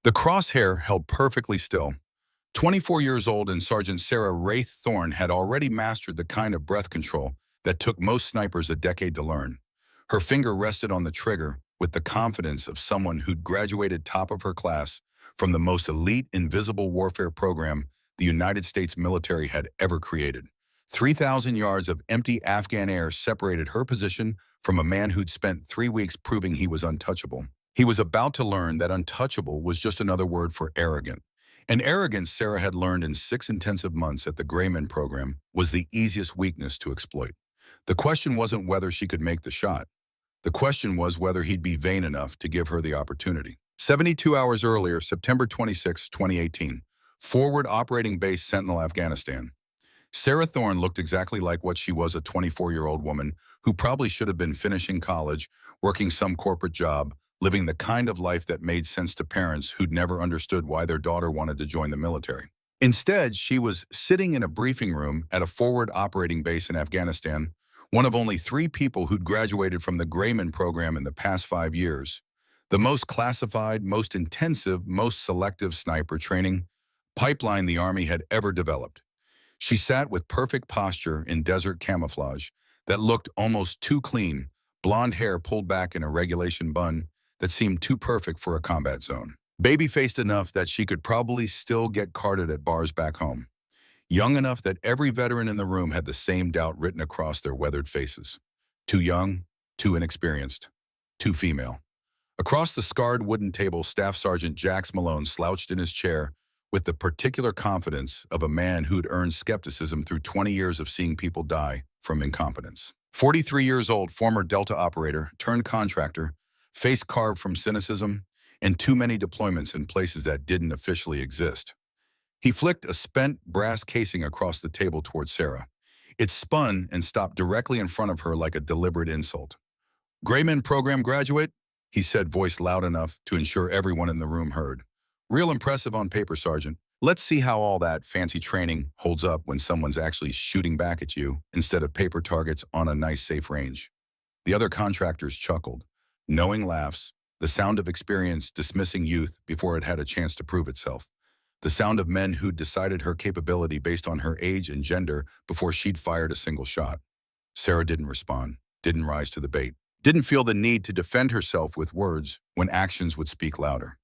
The crosshair held perfectly still. 24 years old and Sergeant Sarah Wraith Thorne had already mastered the kind of breath control that took most snipers a decade to learn. Her finger rested on the trigger with the confidence of someone who'd graduated top of her class from the most elite invisible warfare program the United States military had ever created. 3,000 yards of empty Afghan air separated her position from a man who'd spent 3 weeks proving he was untouchable. He was about to learn that untouchable was just another word for arrogant. And arrogance, Sarah had learned in 6 intensive months at the Grayman program, was the easiest weakness to exploit. The question wasn't whether she could make the shot. The question was whether he'd be vain enough to give her the opportunity. 72 hours earlier, September 26, 2018, Forward Operating Base Sentinel, Afghanistan. Sarah Thorne looked exactly like what she was, a 24-year-old woman who probably should have been finishing college, working some corporate job, living the kind of life that made sense to parents who'd never understood why their daughter wanted to join the military. Instead, she was sitting in a briefing room at a forward operating base in Afghanistan, one of only 3 people who'd graduated from the Grayman program in the past 5 years. The most classified, most intensive, most selective sniper training pipeline the Army had ever developed. She sat with perfect posture in desert camouflage that looked almost too clean, blonde hair pulled back in a regulation bun that seemed too perfect for a combat zone. Baby-faced enough that she could probably still get carded at bars back home. Young enough that every veteran in the room had the same doubt written across their weathered faces. Too young, too inexperienced, too female. Across the scarred wooden table, Staff Sergeant Jax Malone slouched in his chair with the particular confidence of a man who'd earned skepticism through 20 years of seeing people die from incompetence. 43 years old, former Delta operator, turned contractor, face carved from cynicism and too many deployments in places that didn't officially exist. He flicked a spent brass casing across the table towards Sarah. It spun and stopped directly in front of her like a deliberate insult. "Grayman program graduate," he said, voice loud enough to ensure everyone in the room heard. "Real impressive on paper, Sergeant. Let's see how all that fancy training holds up when someone's actually shooting back at you instead of paper targets on a nice, safe range." The other contractors chuckled. Knowing laughs, the sound of experience dismissing youth before it had a chance to prove itself. The sound of men who'd decided her capability based on her age and gender before she'd fired a single shot. Sarah didn't respond, didn't rise to the bait, didn't feel the need to defend herself with words when actions would speak louder.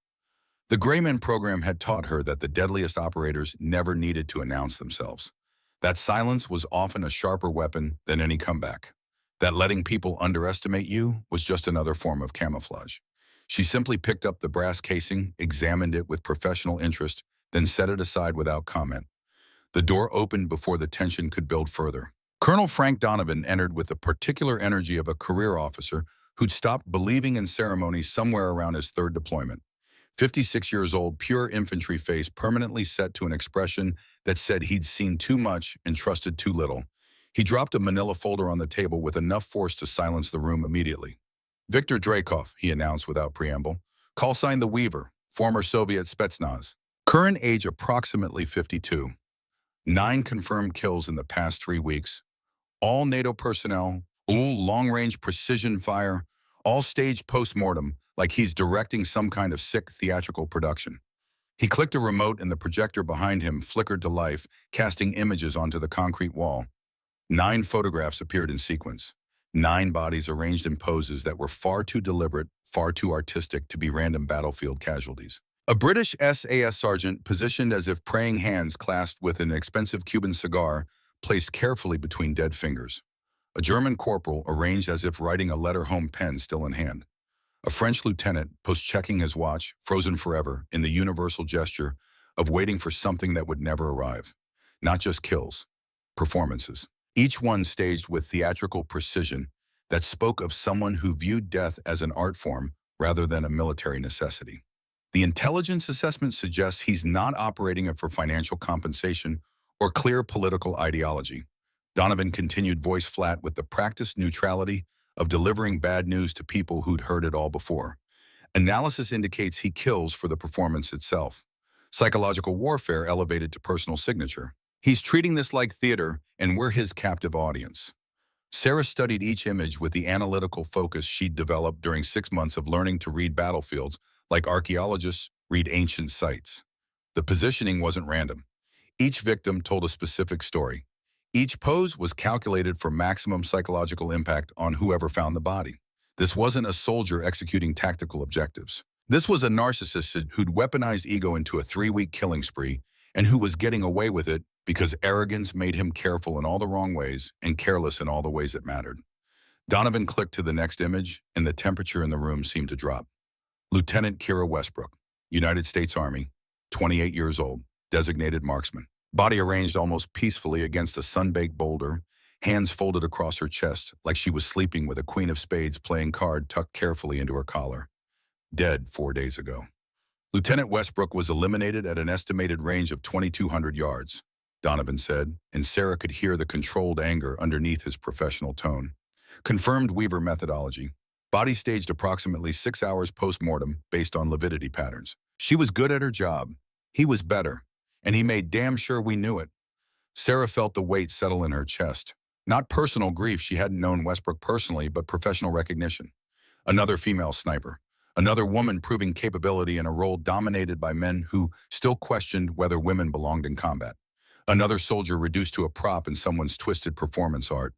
The Grayman program had taught her that the deadliest operators never needed to announce themselves. That silence was often a sharper weapon than any comeback. That letting people underestimate you was just another form of camouflage. She simply picked up the brass casing, examined it with professional interest, then set it aside without comment. The door opened before the tension could build further. Colonel Frank Donovan entered with the particular energy of a career officer who'd stopped believing in ceremony somewhere around his 3rd deployment. 56 years old, pure infantry face permanently set to an expression that said he'd seen too much and trusted too little. He dropped a manila folder on the table with enough force to silence the room immediately. "Viktor Dreykov," he announced without preamble. "Call sign the Weaver, former Soviet Spetsnaz. Current age approximately 52. 9 confirmed kills in the past 3 weeks. All NATO personnel, all long-range precision fire, all staged post-mortem like he's directing some kind of sick theatrical production." He clicked a remote and the projector behind him flickered to life, casting images onto the concrete wall. 9 photographs appeared in sequence. 9 bodies arranged in poses that were far too deliberate, far too artistic to be random battlefield casualties. A British SAS sergeant positioned as if praying hands clasped with an expensive Cuban cigar placed carefully between dead fingers. A German corporal arranged as if writing a letter home, pen still in hand. A French lieutenant post-checking his watch, frozen forever, in the universal gesture of waiting for something that would never arrive. Not just kills, performances. Each one staged with theatrical precision that spoke of someone who viewed death as an art form rather than a military necessity. The intelligence assessment suggests he's not operating it for financial compensation or clear political ideology. Donovan continued, voice flat, with the practiced neutrality of delivering bad news to people who'd heard it all before. Analysis indicates he kills for the performance itself. Psychological warfare elevated to personal signature. He's treating this like theater, and we're his captive audience. Sarah studied each image with the analytical focus she'd developed during 6 months of learning to read battlefields like archaeologists read ancient sites. The positioning wasn't random. Each victim told a specific story. Each pose was calculated for maximum psychological impact on whoever found the body. This wasn't a soldier executing tactical objectives. This was a narcissist who'd weaponized ego into a 3-week killing spree and who was getting away with it because arrogance made him careful in all the wrong ways and careless in all the ways that mattered. Donovan clicked to the next image, and the temperature in the room seemed to drop. Lieutenant Kira Westbrook, United States Army, 28 years old, designated marksman. Body arranged almost peacefully against a sun-baked boulder, hands folded across her chest like she was sleeping with a queen of spades playing card tucked carefully into her collar. Dead 4 days ago. Lieutenant Westbrook was eliminated at an estimated range of 2,200 yards, Donovan said, and Sarah could hear the controlled anger underneath his professional tone. Confirmed Weaver methodology. Body staged approximately 6 hours post-mortem based on lividity patterns. She was good at her job. He was better. And he made damn sure we knew it. Sarah felt the weight settle in her chest. Not personal grief, she hadn't known Westbrook personally, but professional recognition. Another female sniper. Another woman proving capability in a role dominated by men who still questioned whether women belonged in combat. Another soldier reduced to a prop in someone's twisted performance art.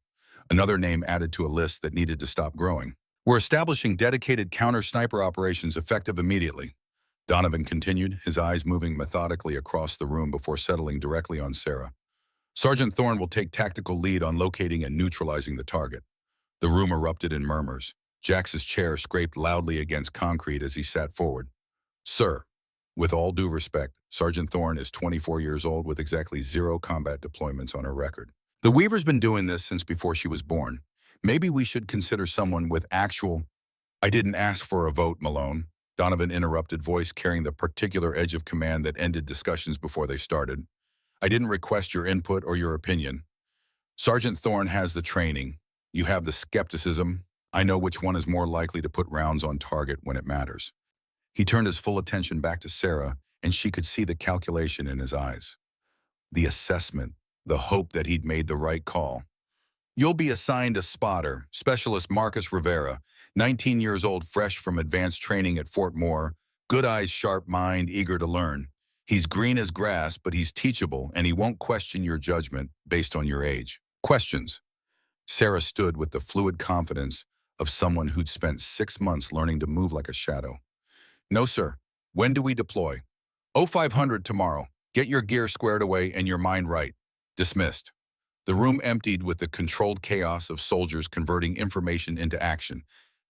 Another name added to a list that needed to stop growing. We're establishing dedicated counter-sniper operations effective immediately. Donovan continued, his eyes moving methodically across the room before settling directly on Sarah. Sergeant Thorne will take tactical lead on locating and neutralizing the target. The room erupted in murmurs. Jax's chair scraped loudly against concrete as he sat forward. Sir, with all due respect, Sergeant Thorne is 24 years old with exactly 0 combat deployments on her record. The Weaver's been doing this since before she was born. Maybe we should consider someone with actual... I didn't ask for a vote, Malone. Donovan interrupted, voice carrying the particular edge of command that ended discussions before they started. I didn't request your input or your opinion. Sergeant Thorne has the training. You have the skepticism. I know which one is more likely to put rounds on target when it matters. He turned his full attention back to Sarah, and she could see the calculation in his eyes. The assessment, the hope that he'd made the right call. You'll be assigned a spotter, Specialist Marcus Rivera, 19 years old, fresh from advanced training at Fort Moore, good eyes, sharp mind, eager to learn. He's green as grass, but he's teachable, and he won't question your judgment based on your age. Questions. Sarah stood with the fluid confidence of someone who'd spent 6 months learning to move like a shadow. No, sir. When do we deploy? 0500 tomorrow. Get your gear squared away and your mind right. Dismissed. The room emptied with the controlled chaos of soldiers converting information into action.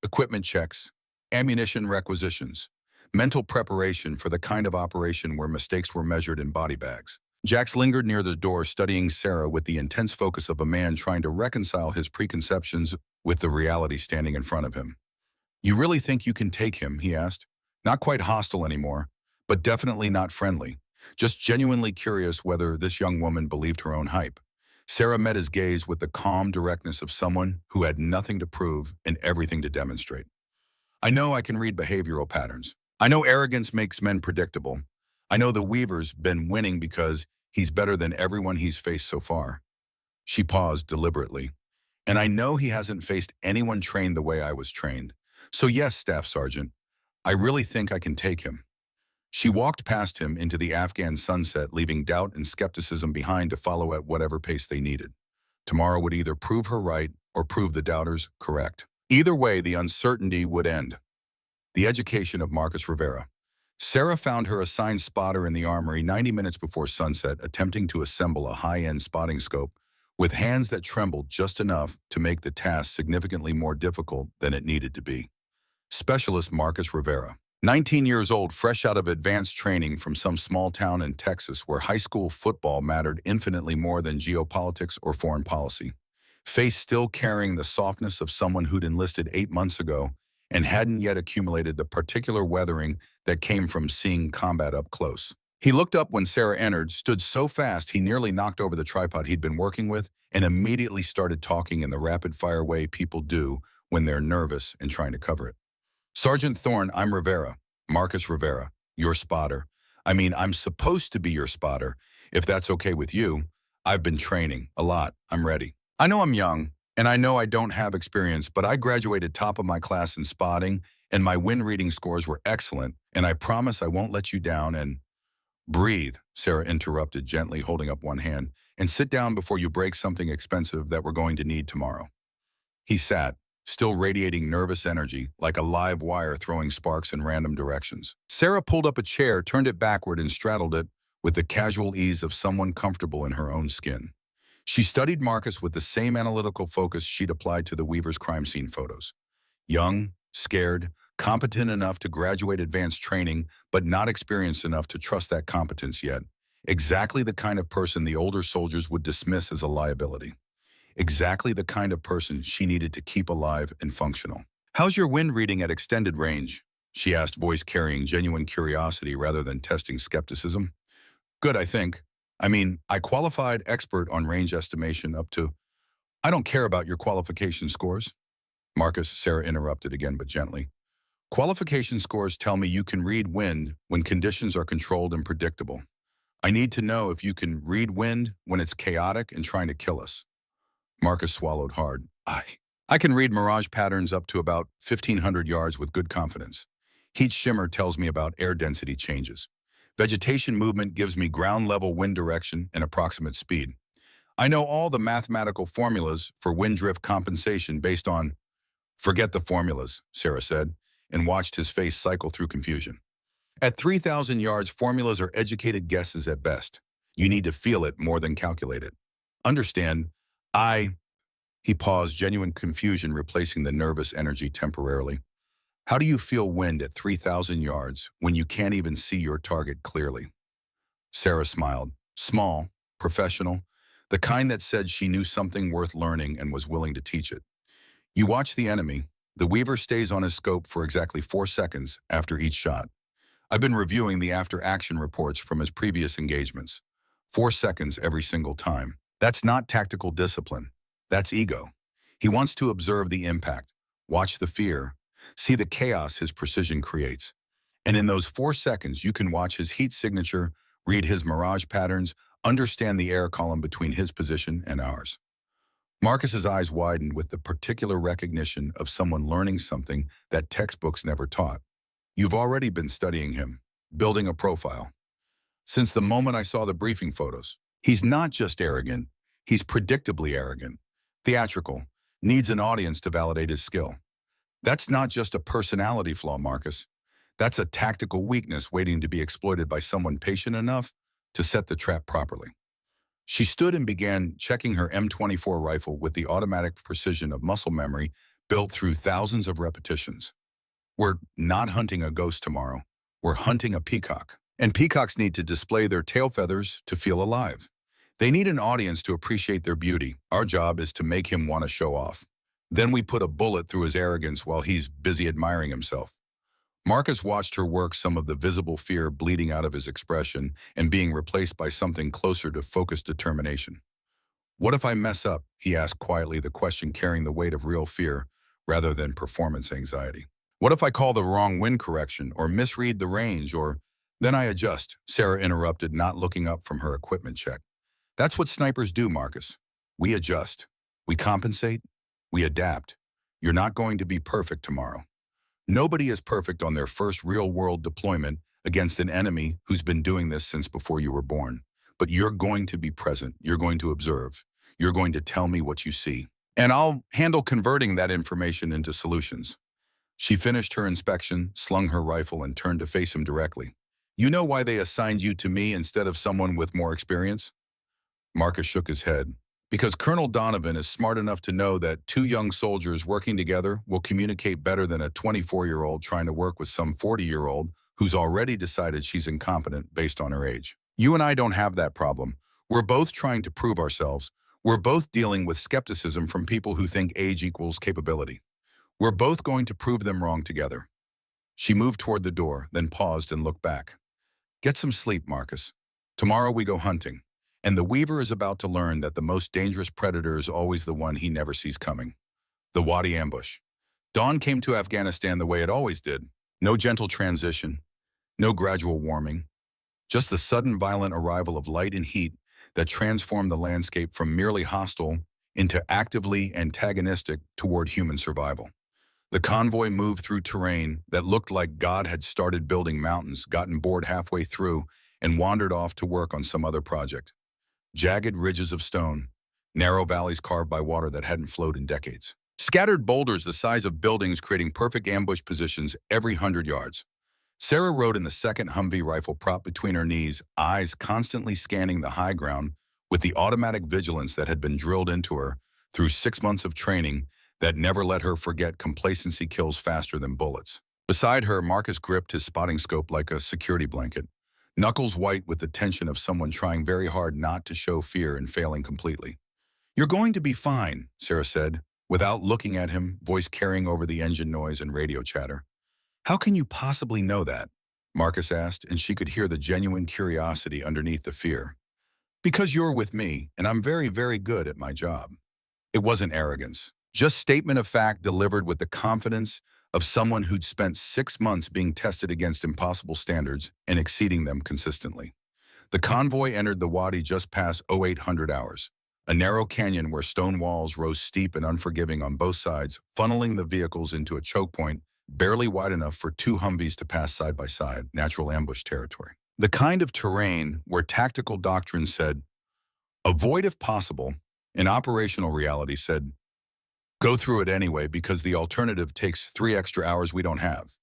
Equipment checks, ammunition requisitions, mental preparation for the kind of operation where mistakes were measured in body bags. Jax lingered near the door, studying Sarah with the intense focus of a man trying to reconcile his preconceptions with the reality standing in front of him. You really think you can take him? He asked. Not quite hostile anymore, but definitely not friendly. Just genuinely curious whether this young woman believed her own hype. Sarah met his gaze with the calm directness of someone who had nothing to prove and everything to demonstrate. I know I can read behavioral patterns. I know arrogance makes men predictable. I know the Weaver's been winning because he's better than everyone he's faced so far. She paused deliberately. And I know he hasn't faced anyone trained the way I was trained. So yes, Staff Sergeant, I really think I can take him. She walked past him into the Afghan sunset, leaving doubt and skepticism behind to follow at whatever pace they needed. Tomorrow would either prove her right or prove the doubters correct. Either way, the uncertainty would end. The education of Marcus Rivera. Sarah found her assigned spotter in the armory 90 minutes before sunset, attempting to assemble a high-end spotting scope with hands that trembled just enough to make the task significantly more difficult than it needed to be. Specialist Marcus Rivera. 19 years old, fresh out of advanced training from some small town in Texas where high school football mattered infinitely more than geopolitics or foreign policy. Face still carrying the softness of someone who'd enlisted 8 months ago and hadn't yet accumulated the particular weathering that came from seeing combat up close. He looked up when Sarah entered, stood so fast he nearly knocked over the tripod he'd been working with, and immediately started talking in the rapid-fire way people do when they're nervous and trying to cover it. Sergeant Thorne, I'm Rivera, Marcus Rivera, your spotter. I mean, I'm supposed to be your spotter, if that's okay with you. I've been training a lot. I'm ready. I know I'm young, and I know I don't have experience, but I graduated top of my class in spotting, and my wind reading scores were excellent, And I promise I won't let you down and breathe, Sarah interrupted, gently holding up one hand, and sit down before you break something expensive that we're going to need tomorrow. He sat, still radiating nervous energy, like a live wire throwing sparks in random directions. Sarah pulled up a chair, turned it backward, and straddled it with the casual ease of someone comfortable in her own skin. She studied Marcus with the same analytical focus she'd applied to the Weaver's crime scene photos. Young, scared, competent enough to graduate advanced training, but not experienced enough to trust that competence yet. Exactly the kind of person the older soldiers would dismiss as a liability. Exactly the kind of person she needed to keep alive and functional. "How's your wind reading at extended range?" she asked, voice carrying genuine curiosity rather than testing skepticism. "Good, I think. I qualified expert on range estimation up to—" "I don't care about your qualification scores." Marcus, Sarah interrupted again, but gently. "Qualification scores tell me you can read wind when conditions are controlled and predictable. I need to know if you can read wind when it's chaotic and trying to kill us." Marcus swallowed hard. I can read mirage patterns up to about 1,500 yards with good confidence. Heat shimmer tells me about air density changes. Vegetation movement gives me ground-level wind direction and approximate speed. I know all the mathematical formulas for wind drift compensation based on— "Forget the formulas," Sarah said, and watched his face cycle through confusion. "At 3,000 yards, formulas are educated guesses at best. You need to feel it more than calculate it. Understand, I—" He paused, genuine confusion replacing the nervous energy temporarily. "How do you feel wind at 3,000 yards when you can't even see your target clearly?" Sarah smiled. Small, professional, the kind that said she knew something worth learning and was willing to teach it. "You watch the enemy. The Weaver stays on his scope for exactly 4 seconds after each shot. I've been reviewing the after-action reports from his previous engagements. 4 seconds every single time. That's not tactical discipline. That's ego. He wants to observe the impact, watch the fear, see the chaos his precision creates. And in those 4 seconds, you can watch his heat signature, read his mirage patterns, understand the air column between his position and ours." Marcus's eyes widened with the particular recognition of someone learning something that textbooks never taught. "You've already been studying him, building a profile." "Since the moment I saw the briefing photos. He's not just arrogant, he's predictably arrogant. Theatrical, needs an audience to validate his skill. That's not just a personality flaw, Marcus. That's a tactical weakness waiting to be exploited by someone patient enough to set the trap properly." She stood and began checking her M24 rifle with the automatic precision of muscle memory built through thousands of repetitions. "We're not hunting a ghost tomorrow. We're hunting a peacock. And peacocks need to display their tail feathers to feel alive. They need an audience to appreciate their beauty. Our job is to make him want to show off. Then we put a bullet through his arrogance while he's busy admiring himself." Marcus watched her work, some of the visible fear bleeding out of his expression and being replaced by something closer to focused determination. "What if I mess up?" he asked quietly, the question carrying the weight of real fear rather than performance anxiety. "What if I call the wrong wind correction or misread the range or—" "Then I adjust," Sarah interrupted, not looking up from her equipment check. "That's what snipers do, Marcus. We adjust. We compensate. We adapt. You're not going to be perfect tomorrow. Nobody is perfect on their first real-world deployment against an enemy who's been doing this since before you were born. But you're going to be present. You're going to observe. You're going to tell me what you see. And I'll handle converting that information into solutions." She finished her inspection, slung her rifle, and turned to face him directly. "You know why they assigned you to me instead of someone with more experience?" Marcus shook his head. "Because Colonel Donovan is smart enough to know that 2 young soldiers working together will communicate better than a 24-year-old trying to work with some 40-year-old who's already decided she's incompetent based on her age. You and I don't have that problem. We're both trying to prove ourselves. We're both dealing with skepticism from people who think age equals capability. We're both going to prove them wrong together." She moved toward the door, then paused and looked back. "Get some sleep, Marcus. Tomorrow we go hunting. And the Weaver is about to learn that the most dangerous predator is always the one he never sees coming. The Wadi ambush. Dawn came to Afghanistan the way it always did. No gentle transition. No gradual warming. Just the sudden violent arrival of light and heat that transformed the landscape from merely hostile into actively antagonistic toward human survival. The convoy moved through terrain that looked like God had started building mountains, gotten bored halfway through, and wandered off to work on some other project. Jagged ridges of stone, narrow valleys carved by water that hadn't flowed in decades. Scattered boulders the size of buildings creating perfect ambush positions every 100 yards. Sarah rode in the second Humvee, rifle propped between her knees, eyes constantly scanning the high ground with the automatic vigilance that had been drilled into her through 6 months of training that never let her forget complacency kills faster than bullets. Beside her, Marcus gripped his spotting scope like a security blanket, knuckles white with the tension of someone trying very hard not to show fear and failing completely. "You're going to be fine," Sarah said, without looking at him, voice carrying over the engine noise and radio chatter. "How can you possibly know that?" Marcus asked, and she could hear the genuine curiosity underneath the fear. "Because you're with me, and I'm very, very good at my job." It wasn't arrogance, just statement of fact delivered with the confidence of someone who'd spent 6 months being tested against impossible standards and exceeding them consistently. The convoy entered the wadi just past 0800 hours, a narrow canyon where stone walls rose steep and unforgiving on both sides, funneling the vehicles into a choke point barely wide enough for two Humvees to pass side by side, natural ambush territory. The kind of terrain where tactical doctrine said, "Avoid if possible," and operational reality said, "Go through it anyway because the alternative takes 3 extra hours we don't have."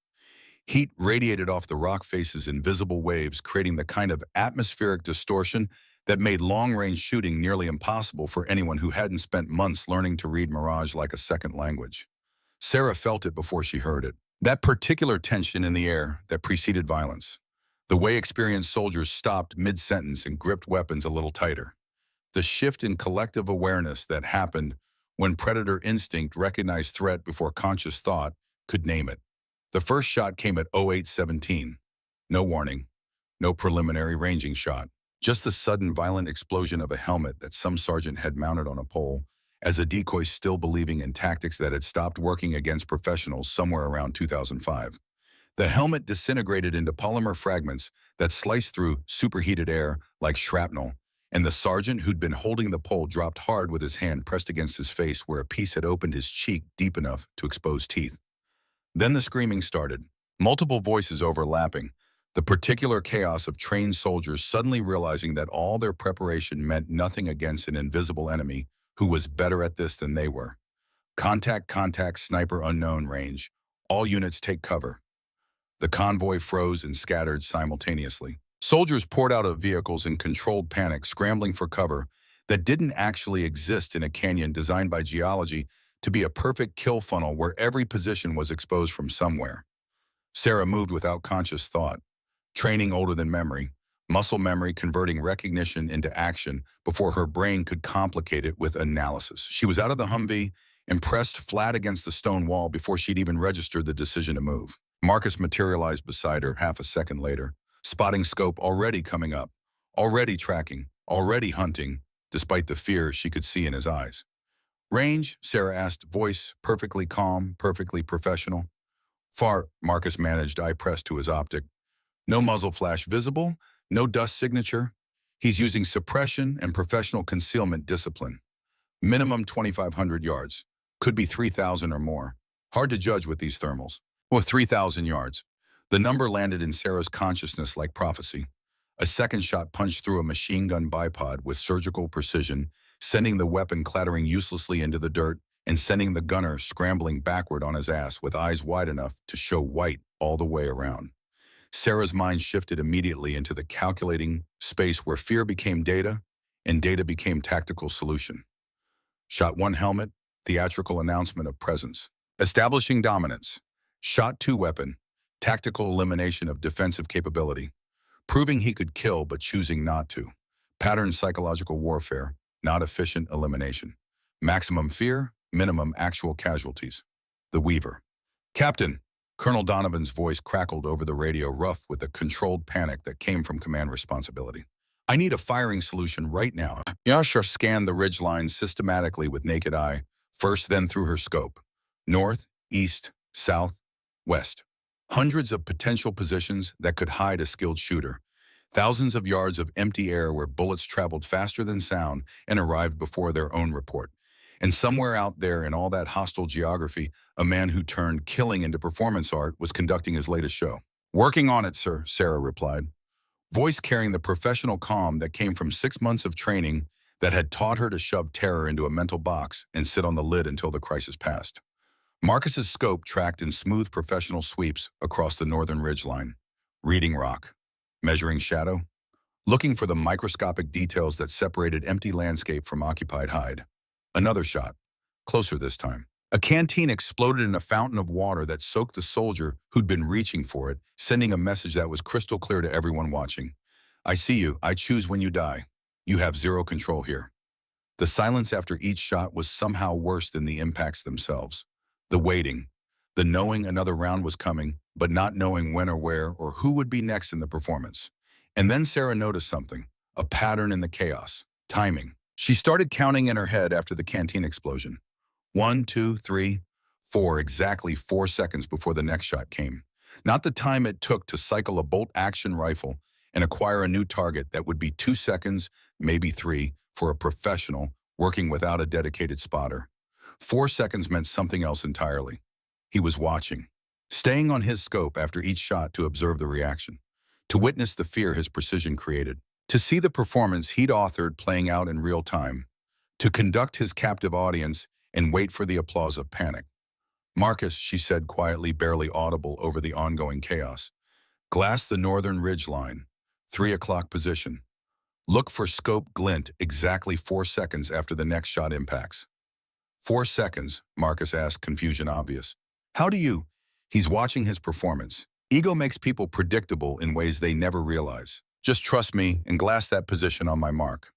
Heat radiated off the rock faces in visible waves, creating the kind of atmospheric distortion that made long-range shooting nearly impossible for anyone who hadn't spent months learning to read mirage like a second language. Sarah felt it before she heard it. That particular tension in the air that preceded violence. The way experienced soldiers stopped mid-sentence and gripped weapons a little tighter. The shift in collective awareness that happened when predator instinct recognized threat before conscious thought could name it. The first shot came at 0817. No warning, no preliminary ranging shot, just the sudden violent explosion of a helmet that some sergeant had mounted on a pole as a decoy, still believing in tactics that had stopped working against professionals somewhere around 2005. The helmet disintegrated into polymer fragments that sliced through superheated air like shrapnel, and the sergeant who'd been holding the pole dropped hard with his hand pressed against his face where a piece had opened his cheek deep enough to expose teeth. Then the screaming started, multiple voices overlapping, the particular chaos of trained soldiers suddenly realizing that all their preparation meant nothing against an invisible enemy who was better at this than they were. Contact, contact, sniper unknown range. All units take cover. The convoy froze and scattered simultaneously. Soldiers poured out of vehicles in controlled panic, scrambling for cover that didn't actually exist in a canyon designed by geology to be a perfect kill funnel where every position was exposed from somewhere. Sarah moved without conscious thought, training older than memory, muscle memory converting recognition into action before her brain could complicate it with analysis. She was out of the Humvee and pressed flat against the stone wall before she'd even registered the decision to move. Marcus materialized beside her half a second later, spotting scope already coming up, already tracking, already hunting, despite the fear she could see in his eyes. "Range?" Sarah asked, voice perfectly calm, perfectly professional. "Far," Marcus managed, eye pressed to his optic. No muzzle flash visible, no dust signature. He's using suppression and professional concealment discipline. Minimum 2,500 yards. Could be 3,000 or more. Hard to judge with these thermals. Well, 3,000 yards. The number landed in Sarah's consciousness like prophecy. A second shot punched through a machine gun bipod with surgical precision, sending the weapon clattering uselessly into the dirt and sending the gunner scrambling backward on his ass with eyes wide enough to show white all the way around. Sarah's mind shifted immediately into the calculating space where fear became data and data became tactical solution. Shot 1 helmet, theatrical announcement of presence. Establishing dominance. Shot 2 weapon, tactical elimination of defensive capability. Proving he could kill but choosing not to. Pattern psychological warfare, not efficient elimination. Maximum fear, minimum actual casualties. The Weaver. "Captain," Colonel Donovan's voice crackled over the radio, rough with the controlled panic that came from command responsibility. "I need a firing solution right now." Yasha scanned the ridgeline systematically with naked eye, first then through her scope. North, east, south, west. Hundreds of potential positions that could hide a skilled shooter. Thousands of yards of empty air where bullets traveled faster than sound and arrived before their own report. And somewhere out there in all that hostile geography, a man who turned killing into performance art was conducting his latest show. "Working on it, sir," Sarah replied, voice carrying the professional calm that came from 6 months of training that had taught her to shove terror into a mental box and sit on the lid until the crisis passed. Marcus's scope tracked in smooth professional sweeps across the northern ridgeline, reading rock, measuring shadow, looking for the microscopic details that separated empty landscape from occupied hide. Another shot, closer this time. A canteen exploded in a fountain of water that soaked the soldier who'd been reaching for it, sending a message that was crystal clear to everyone watching. "I see you. I choose when you die. You have zero control here." The silence after each shot was somehow worse than the impacts themselves. The waiting, the knowing another round was coming, but not knowing when or where or who would be next in the performance. And then Sarah noticed something, a pattern in the chaos, timing. She started counting in her head after the canteen explosion. 1, 2, 3, 4, exactly 4 seconds before the next shot came. Not the time it took to cycle a bolt-action rifle and acquire a new target that would be 2 seconds, maybe 3, for a professional working without a dedicated spotter. 4 seconds meant something else entirely. He was watching, staying on his scope after each shot to observe the reaction, to witness the fear his precision created, to see the performance he'd authored playing out in real time, to conduct his captive audience and wait for the applause of panic. "Marcus," she said quietly, barely audible over the ongoing chaos, "glass the northern ridge line, 3 o'clock position. Look for scope glint exactly 4 seconds after the next shot impacts." 4 seconds, Marcus asked, confusion obvious. "How do you?" He's watching his performance. Ego makes people predictable in ways they never realize. "Just trust me and glass that position on my mark."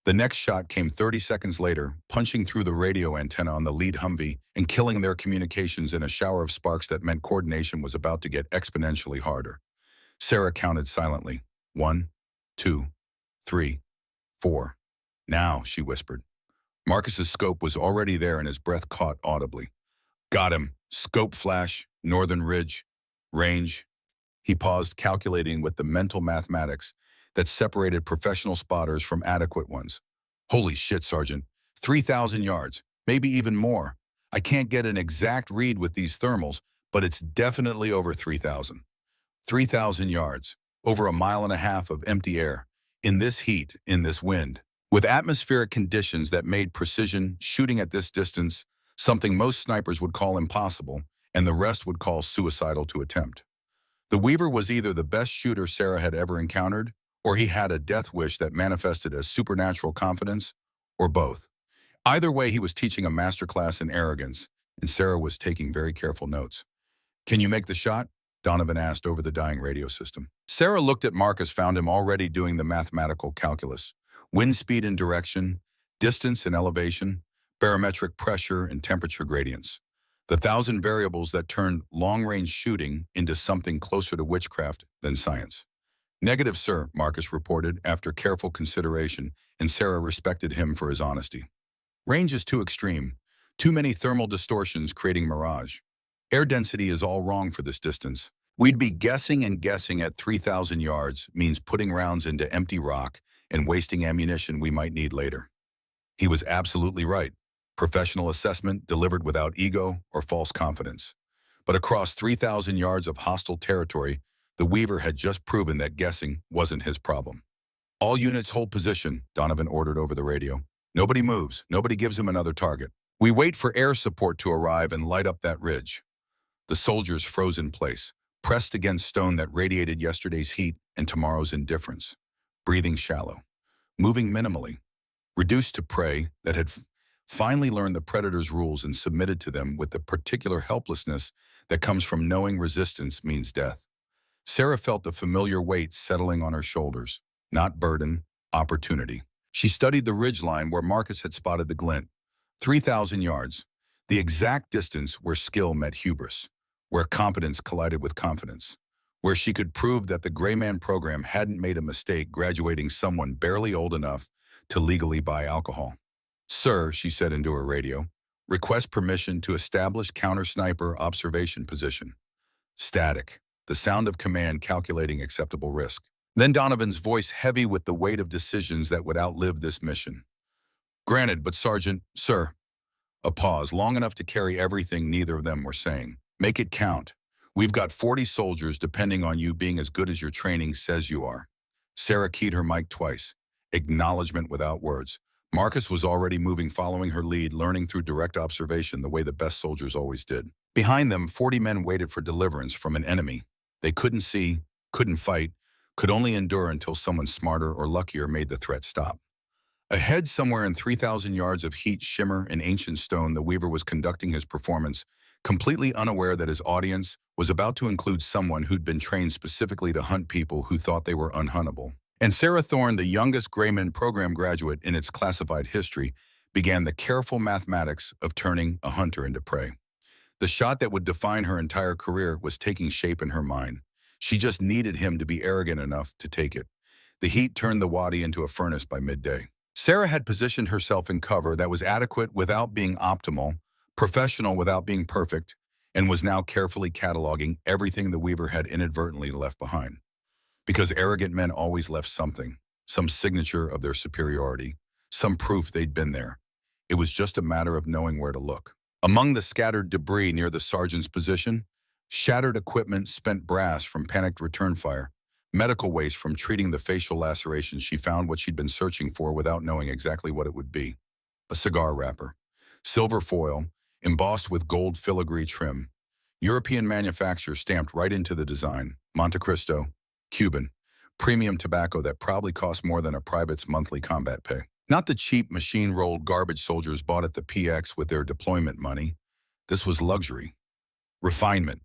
The next shot came 30 seconds later, punching through the radio antenna on the lead Humvee and killing their communications in a shower of sparks that meant coordination was about to get exponentially harder. Sarah counted silently. 1, 2, 3, 4. "Now," she whispered. Marcus's scope was already there and his breath caught audibly. "Got him. Scope flash, northern ridge, range." He paused, calculating with the mental mathematics that separated professional spotters from adequate ones. "Holy shit, Sergeant. 3,000 yards, maybe even more. I can't get an exact read with these thermals, but it's definitely over 3,000. 3,000 yards, over a mile and a half of empty air, in this heat, in this wind, with atmospheric conditions that made precision shooting at this distance something most snipers would call impossible, and the rest would call suicidal to attempt. The Weaver was either the best shooter Sarah had ever encountered, or he had a death wish that manifested as supernatural confidence, or both. Either way, he was teaching a masterclass in arrogance, and Sarah was taking very careful notes. "Can you make the shot?" Donovan asked over the dying radio system. Sarah looked at Marcus, found him already doing the mathematical calculus. Wind speed and direction, distance and elevation, barometric pressure and temperature gradients. The 1,000 variables that turned long-range shooting into something closer to witchcraft than science. "Negative, sir," Marcus reported after careful consideration, and Sarah respected him for his honesty. "Range is too extreme. Too many thermal distortions creating mirage. Air density is all wrong for this distance. We'd be guessing and guessing at 3,000 yards means putting rounds into empty rock and wasting ammunition we might need later." He was absolutely right. Professional assessment delivered without ego or false confidence. But across 3,000 yards of hostile territory, the Weaver had just proven that guessing wasn't his problem. "All units hold position," Donovan ordered over the radio. "Nobody moves. Nobody gives him another target. We wait for air support to arrive and light up that ridge." The soldiers froze in place, pressed against stone that radiated yesterday's heat and tomorrow's indifference, breathing shallow, moving minimally, reduced to prey that had finally learned the predator's rules and submitted to them with the particular helplessness that comes from knowing resistance means death. Sarah felt the familiar weight settling on her shoulders, not burden, opportunity. She studied the ridgeline where Marcus had spotted the glint. 3,000 yards, the exact distance where skill met hubris, where competence collided with confidence, where she could prove that the Gray Man program hadn't made a mistake graduating someone barely old enough to legally buy alcohol. "Sir," she said into her radio, "request permission to establish counter-sniper observation position." Static, the sound of command calculating acceptable risk. Then Donovan's voice heavy with the weight of decisions that would outlive this mission. "Granted, but Sergeant, sir." A pause, long enough to carry everything neither of them were saying. Make it count. We've got 40 soldiers depending on you being as good as your training says you are. Sarah keyed her mic twice. Acknowledgement without words. Marcus was already moving following her lead, learning through direct observation the way the best soldiers always did. Behind them, 40 men waited for deliverance from an enemy. They couldn't see, couldn't fight, could only endure until someone smarter or luckier made the threat stop. Ahead, somewhere in 3,000 yards of heat, shimmer, and ancient stone, the Weaver was conducting his performance, completely unaware that his audience was about to include someone who'd been trained specifically to hunt people who thought they were unhuntable. And Sarah Thorne, the youngest Grayman program graduate in its classified history, began the careful mathematics of turning a hunter into prey. The shot that would define her entire career was taking shape in her mind. She just needed him to be arrogant enough to take it. The heat turned the wadi into a furnace by midday. Sarah had positioned herself in cover that was adequate without being optimal, professional without being perfect, and was now carefully cataloging everything the Weaver had inadvertently left behind. Because arrogant men always left something, some signature of their superiority, some proof they'd been there. It was just a matter of knowing where to look. Among the scattered debris near the sergeant's position, shattered equipment, spent brass from panicked return fire, medical waste from treating the facial lacerations, she found what she'd been searching for without knowing exactly what it would be. A cigar wrapper. Silver foil, embossed with gold filigree trim. European manufacturer stamped right into the design. Monte Cristo, Cuban. Premium tobacco that probably cost more than a private's monthly combat pay. Not the cheap machine-rolled garbage soldiers bought at the PX with their deployment money. This was luxury. Refinement.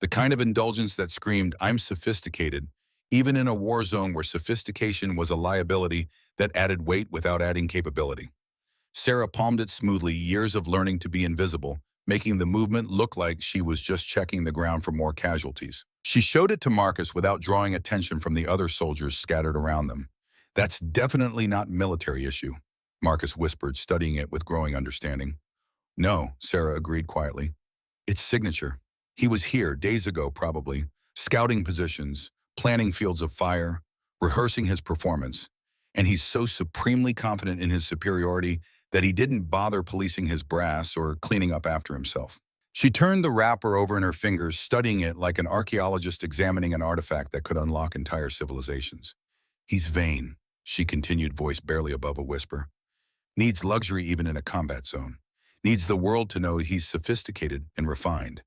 The kind of indulgence that screamed, I'm sophisticated, even in a war zone where sophistication was a liability that added weight without adding capability. Sarah palmed it smoothly, years of learning to be invisible, making the movement look like she was just checking the ground for more casualties. She showed it to Marcus without drawing attention from the other soldiers scattered around them. That's definitely not military issue, Marcus whispered, studying it with growing understanding. No, Sarah agreed quietly. It's signature. He was here days ago, probably, scouting positions, planning fields of fire, rehearsing his performance. And he's so supremely confident in his superiority that he didn't bother policing his brass or cleaning up after himself. She turned the wrapper over in her fingers, studying it like an archaeologist examining an artifact that could unlock entire civilizations. He's vain, she continued, voice barely above a whisper. Needs luxury even in a combat zone. Needs the world to know he's sophisticated and refined.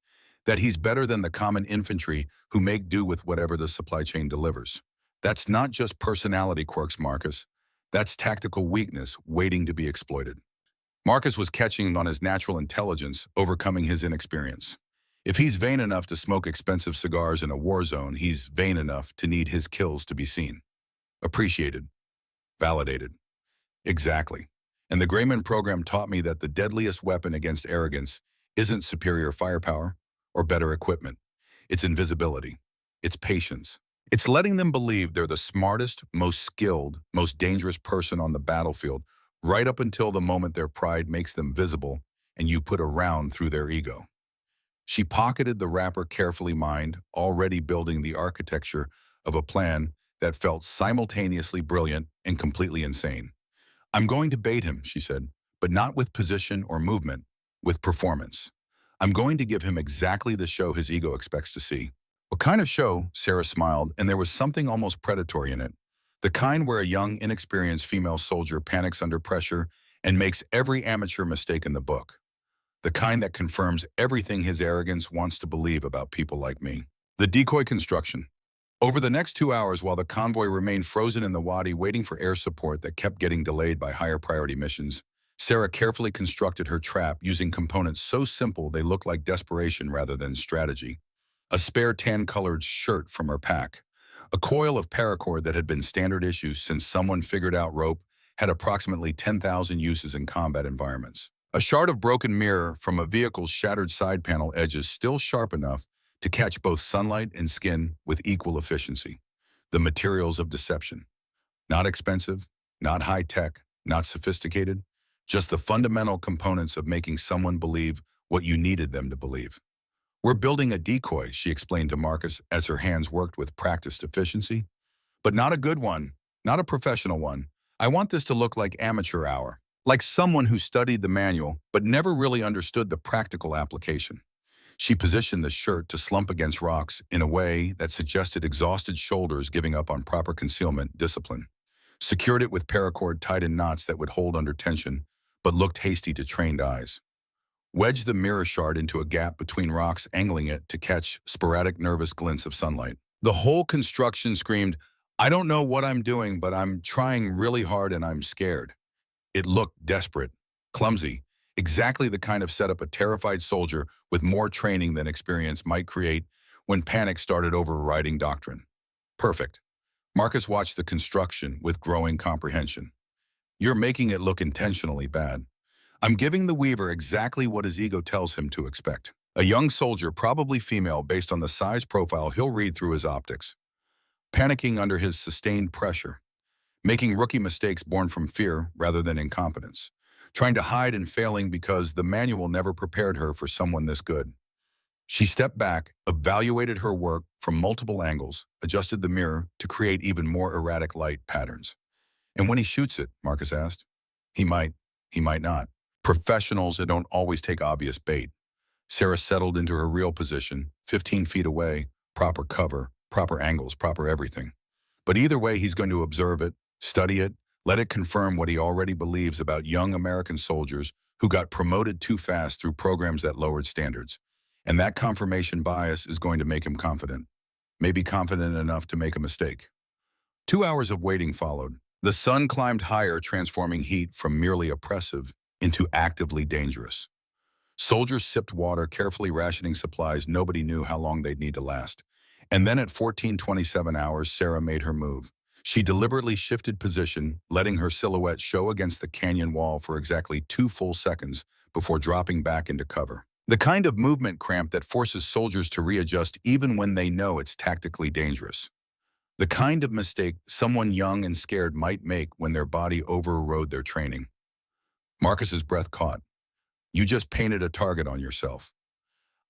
That he's better than the common infantry who make do with whatever the supply chain delivers. That's not just personality quirks, Marcus. That's tactical weakness waiting to be exploited. Marcus was catching on his natural intelligence, overcoming his inexperience. If he's vain enough to smoke expensive cigars in a war zone, he's vain enough to need his kills to be seen. Appreciated. Validated. Exactly. And the Grayman program taught me that the deadliest weapon against arrogance isn't superior firepower or better equipment. It's invisibility. It's patience. It's letting them believe they're the smartest, most skilled, most dangerous person on the battlefield, right up until the moment their pride makes them visible and you put a round through their ego. She pocketed the wrapper carefully, mind, already building the architecture of a plan that felt simultaneously brilliant and completely insane. I'm going to bait him, she said, but not with position or movement, with performance. I'm going to give him exactly the show his ego expects to see. What kind of show? Sarah smiled, and there was something almost predatory in it. The kind where a young, inexperienced female soldier panics under pressure and makes every amateur mistake in the book. The kind that confirms everything his arrogance wants to believe about people like me. The decoy construction. Over the next 2 hours, while the convoy remained frozen in the wadi waiting for air support that kept getting delayed by higher priority missions, Sarah carefully constructed her trap using components so simple they looked like desperation rather than strategy. A spare tan-colored shirt from her pack. A coil of paracord that had been standard issue since someone figured out rope had approximately 10,000 uses in combat environments. A shard of broken mirror from a vehicle's shattered side panel edges still sharp enough to catch both sunlight and skin with equal efficiency. The materials of deception. Not expensive, not high-tech, not sophisticated, just the fundamental components of making someone believe what you needed them to believe. We're building a decoy, she explained to Marcus as her hands worked with practiced efficiency. But not a good one, not a professional one. I want this to look like amateur hour. like someone who studied the manual but never really understood the practical application. She positioned the shirt to slump against rocks in a way that suggested exhausted shoulders giving up on proper concealment discipline. Secured it with paracord tied in knots that would hold under tension, but looked hasty to trained eyes. Wedged the mirror shard into a gap between rocks, angling it to catch sporadic nervous glints of sunlight. The whole construction screamed, "I don't know what I'm doing, but I'm trying really hard and I'm scared." It looked desperate, clumsy, exactly the kind of setup a terrified soldier with more training than experience might create when panic started overriding doctrine. Perfect. Marcus watched the construction with growing comprehension. You're making it look intentionally bad. I'm giving the weaver exactly what his ego tells him to expect. A young soldier, probably female based on the size profile he'll read through his optics. Panicking under his sustained pressure. Making rookie mistakes born from fear rather than incompetence. Trying to hide and failing because the manual never prepared her for someone this good. She stepped back, evaluated her work from multiple angles, adjusted the mirror to create even more erratic light patterns. And when he shoots it, Marcus asked, he might not. Professionals don't always take obvious bait. Sarah settled into her real position, 15 feet away, proper cover, proper angles, proper everything. But either way, he's going to observe it, study it, let it confirm what he already believes about young American soldiers who got promoted too fast through programs that lowered standards. And that confirmation bias is going to make him confident. Maybe confident enough to make a mistake. 2 hours of waiting followed. The sun climbed higher, transforming heat from merely oppressive into actively dangerous. Soldiers sipped water, carefully rationing supplies nobody knew how long they'd need to last. And then at 14:27 hours, Sarah made her move. She deliberately shifted position, letting her silhouette show against the canyon wall for exactly 2 full seconds before dropping back into cover. The kind of movement cramp that forces soldiers to readjust even when they know it's tactically dangerous. The kind of mistake someone young and scared might make when their body overrode their training. Marcus's breath caught. You just painted a target on yourself.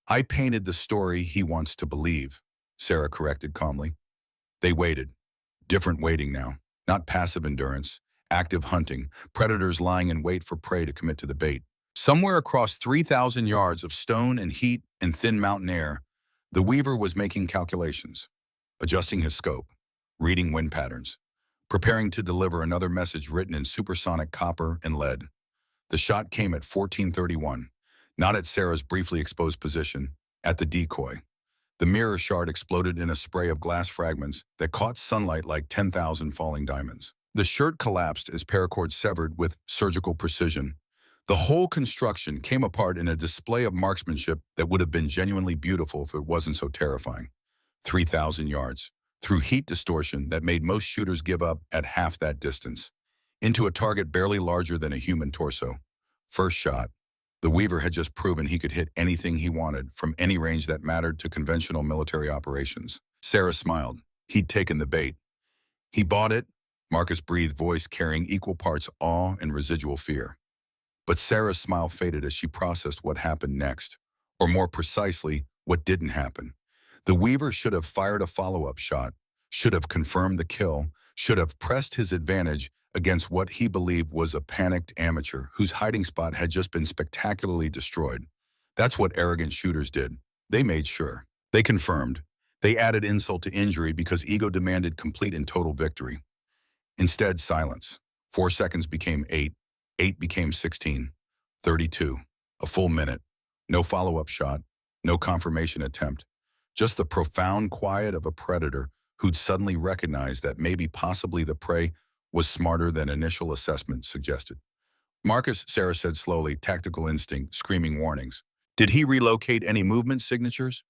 I painted the story he wants to believe, Sarah corrected calmly. They waited. Different waiting now. Not passive endurance, active hunting, predators lying in wait for prey to commit to the bait. Somewhere across 3,000 yards of stone and heat and thin mountain air, the weaver was making calculations, adjusting his scope, reading wind patterns, preparing to deliver another message written in supersonic copper and lead. The shot came at 14:31, not at Sarah's briefly exposed position, at the decoy. The mirror shard exploded in a spray of glass fragments that caught sunlight like 10,000 falling diamonds. The shirt collapsed as paracord severed with surgical precision. The whole construction came apart in a display of marksmanship that would have been genuinely beautiful if it wasn't so terrifying. 3,000 yards, through heat distortion that made most shooters give up at half that distance, into a target barely larger than a human torso. First shot. The weaver had just proven he could hit anything he wanted from any range that mattered to conventional military operations. Sarah smiled. He'd taken the bait. He bought it, Marcus breathed, voice carrying equal parts awe and residual fear. But Sarah's smile faded as she processed what happened next, or more precisely, what didn't happen. The weaver should have fired a follow-up shot, should have confirmed the kill, should have pressed his advantage against what he believed was a panicked amateur whose hiding spot had just been spectacularly destroyed. That's what arrogant shooters did. They made sure. They confirmed. They added insult to injury because ego demanded complete and total victory. Instead, silence. 4 seconds became 8. 8 became 16. 32. A full minute. No follow-up shot. No confirmation attempt. Just the profound quiet of a predator who'd suddenly recognized that maybe possibly the prey was smarter than initial assessment suggested. Marcus, Sarah said slowly, tactical instinct, screaming warnings. Did he relocate any movement signatures?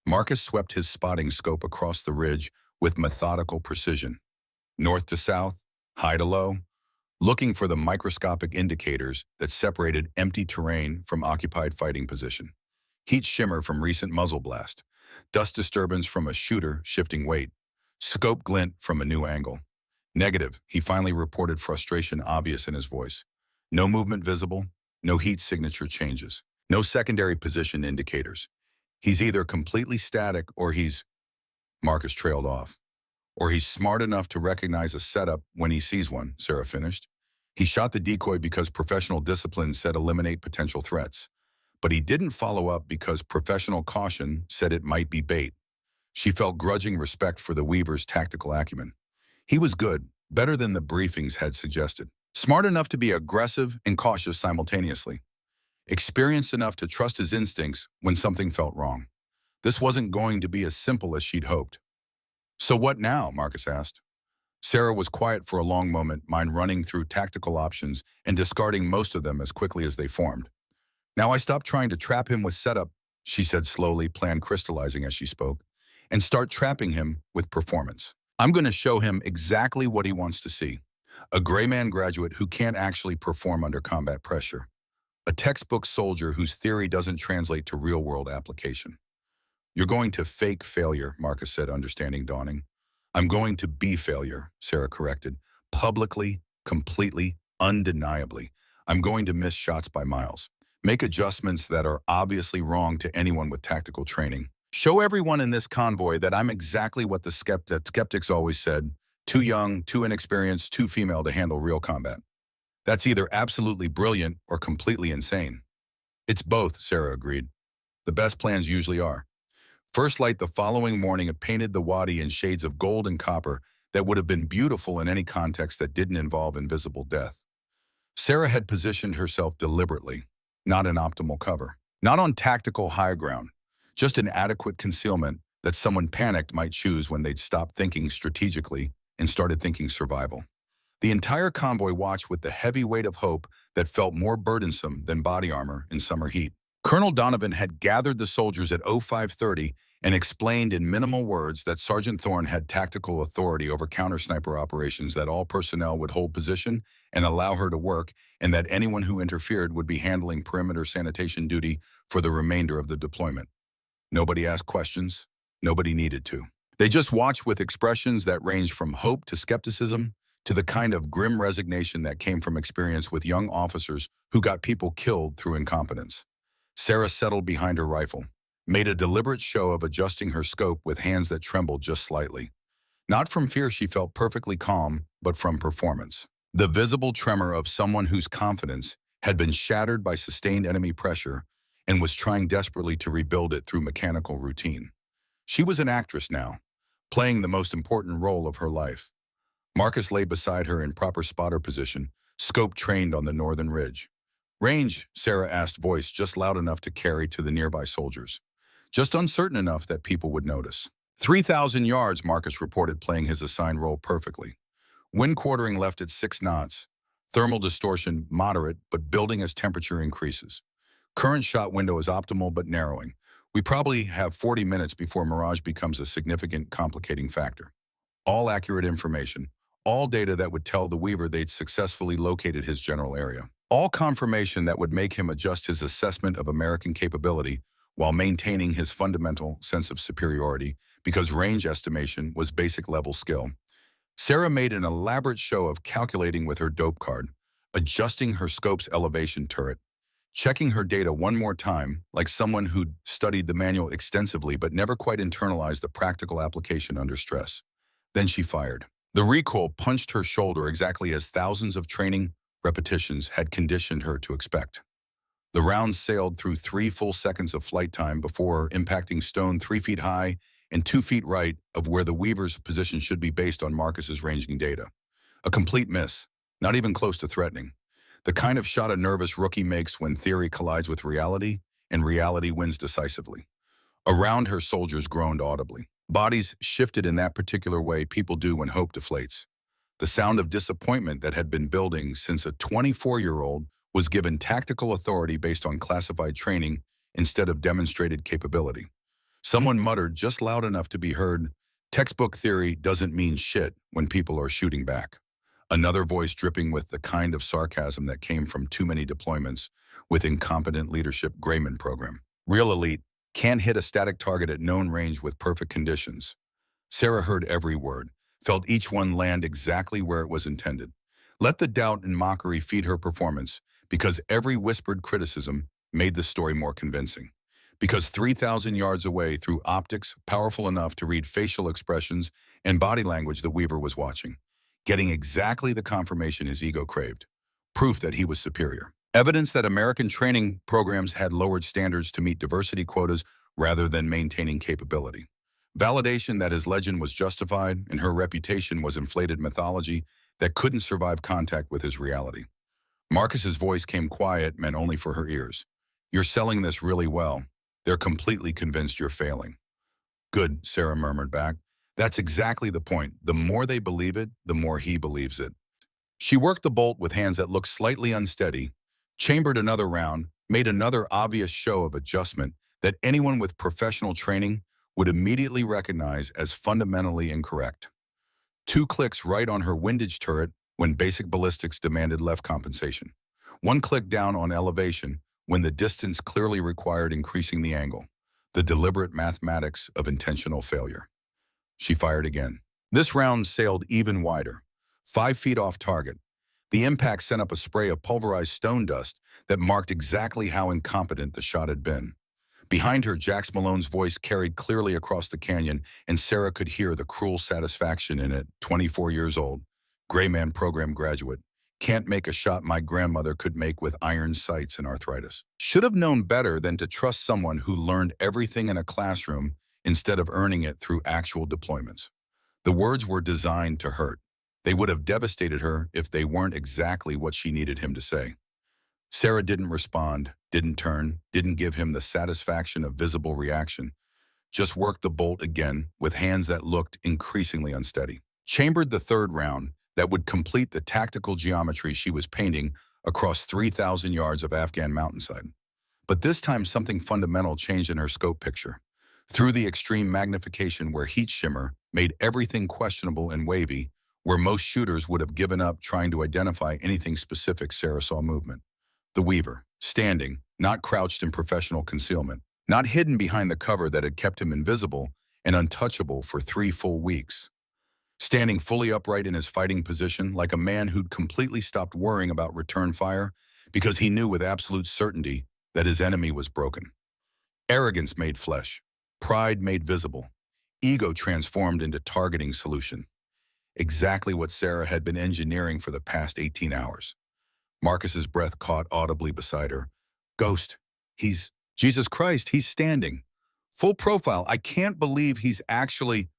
Marcus swept his spotting scope across the ridge with methodical precision. North to south, high to low, looking for the microscopic indicators that separated empty terrain from occupied fighting position. Heat shimmer from recent muzzle blast, dust disturbance from a shooter shifting weight, scope glint from a new angle. Negative, he finally reported, frustration obvious in his voice. No movement visible, no heat signature changes, no secondary position indicators. He's either completely static or Marcus trailed off. Or he's smart enough to recognize a setup when he sees one, Sarah finished. He shot the decoy because professional discipline said eliminate potential threats. But he didn't follow up because professional caution said it might be bait. She felt grudging respect for the Weaver's tactical acumen. He was good, better than the briefings had suggested. Smart enough to be aggressive and cautious simultaneously. Experienced enough to trust his instincts when something felt wrong. This wasn't going to be as simple as she'd hoped. "So what now?" Marcus asked. Sarah was quiet for a long moment, mind running through tactical options and discarding most of them as quickly as they formed. "Now I stopped trying to trap him with setup," she said slowly, plan crystallizing as she spoke, "and start trapping him with performance. I'm going to show him exactly what he wants to see. A gray man graduate who can't actually perform under combat pressure. A textbook soldier whose theory doesn't translate to real-world application." "You're going to fake failure," Marcus said, understanding dawning. "I'm going to be failure," Sarah corrected. "Publicly, completely, undeniably. I'm going to miss shots by miles. Make adjustments that are obviously wrong to anyone with tactical training. Show everyone in this convoy that I'm exactly what the skeptics always said, too young, too inexperienced, too female to handle real combat. That's either absolutely brilliant or completely insane." "It's both," Sarah agreed. "The best plans usually are." First light the following morning it painted the wadi in shades of gold and copper that would have been beautiful in any context that didn't involve invisible death. Sarah had positioned herself deliberately, not in optimal cover, not on tactical high ground, just an adequate concealment that someone panicked might choose when they'd stopped thinking strategically and started thinking survival. The entire convoy watched with the heavy weight of hope that felt more burdensome than body armor in summer heat. Colonel Donovan had gathered the soldiers at 0530 and explained in minimal words that Sergeant Thorne had tactical authority over counter-sniper operations, that all personnel would hold position and allow her to work, and that anyone who interfered would be handling perimeter sanitation duty for the remainder of the deployment. Nobody asked questions. Nobody needed to. They just watched with expressions that ranged from hope to skepticism to the kind of grim resignation that came from experience with young officers who got people killed through incompetence. Sarah settled behind her rifle, made a deliberate show of adjusting her scope with hands that trembled just slightly. Not from fear, she felt perfectly calm, but from performance. The visible tremor of someone whose confidence had been shattered by sustained enemy pressure and was trying desperately to rebuild it through mechanical routine. She was an actress now, playing the most important role of her life. Marcus lay beside her in proper spotter position, scope trained on the northern ridge. "Range," Sarah asked, voice just loud enough to carry to the nearby soldiers. Just uncertain enough that people would notice. 3,000 yards, Marcus reported, playing his assigned role perfectly. Wind quartering left at 6 knots. Thermal distortion moderate, but building as temperature increases. Current shot window is optimal but narrowing. We probably have 40 minutes before mirage becomes a significant complicating factor. All accurate information. All data that would tell the Weaver they'd successfully located his general area. All confirmation that would make him adjust his assessment of American capability while maintaining his fundamental sense of superiority, because range estimation was basic level skill. Sarah made an elaborate show of calculating with her dope card, adjusting her scope's elevation turret, checking her data one more time like someone who'd studied the manual extensively but never quite internalized the practical application under stress. Then she fired. The recoil punched her shoulder exactly as thousands of training repetitions had conditioned her to expect. The round sailed through 3 full seconds of flight time before impacting stone 3 feet high and 2 feet right of where the Weaver's position should be based on Marcus's ranging data. A complete miss, not even close to threatening. The kind of shot a nervous rookie makes when theory collides with reality and reality wins decisively. Around her, soldiers groaned audibly. Bodies shifted in that particular way people do when hope deflates. The sound of disappointment that had been building since a 24-year-old was given tactical authority based on classified training instead of demonstrated capability. Someone muttered just loud enough to be heard, "Textbook theory doesn't mean shit when people are shooting back." Another voice dripping with the kind of sarcasm that came from too many deployments with incompetent leadership. Grayman program. Real elite can't hit a static target at known range with perfect conditions. Sarah heard every word, felt each one land exactly where it was intended. Let the doubt and mockery feed her performance, because every whispered criticism made the story more convincing. Because 3,000 yards away, through optics powerful enough to read facial expressions and body language, the Weaver was watching, getting exactly the confirmation his ego craved. proof that he was superior. Evidence that American training programs had lowered standards to meet diversity quotas rather than maintaining capability. Validation that his legend was justified and her reputation was inflated mythology that couldn't survive contact with his reality. Marcus's voice came quiet, meant only for her ears. You're selling this really well. They're completely convinced you're failing. Good, Sarah murmured back. That's exactly the point. The more they believe it, the more he believes it. She worked the bolt with hands that looked slightly unsteady, chambered another round, made another obvious show of adjustment that anyone with professional training would immediately recognize as fundamentally incorrect. 2 clicks right on her windage turret when basic ballistics demanded left compensation. 1 click down on elevation when the distance clearly required increasing the angle. The deliberate mathematics of intentional failure. She fired again. This round sailed even wider, 5 feet off target. The impact sent up a spray of pulverized stone dust that marked exactly how incompetent the shot had been. Behind her, Jax Malone's voice carried clearly across the canyon, and Sarah could hear the cruel satisfaction in it. 24 years old, Gray Man program graduate. Can't make a shot my grandmother could make with iron sights and arthritis. Should have known better than to trust someone who learned everything in a classroom instead of earning it through actual deployments. The words were designed to hurt. They would have devastated her if they weren't exactly what she needed him to say. Sarah didn't respond, didn't turn, didn't give him the satisfaction of visible reaction. Just worked the bolt again with hands that looked increasingly unsteady. Chambered the 3rd round that would complete the tactical geometry she was painting across 3,000 yards of Afghan mountainside. But this time something fundamental changed in her scope picture. Through the extreme magnification where heat shimmer made everything questionable and wavy, where most shooters would have given up trying to identify anything specific, Sarah saw movement. The Weaver, standing, not crouched in professional concealment, not hidden behind the cover that had kept him invisible and untouchable for 3 full weeks. Standing fully upright in his fighting position like a man who'd completely stopped worrying about return fire because he knew with absolute certainty that his enemy was broken. Arrogance made flesh, pride made visible, ego transformed into targeting solution. Exactly what Sarah had been engineering for the past 18 hours. Marcus's breath caught audibly beside her. Ghost, Jesus Christ, he's standing. Full profile, I can't believe he's actually...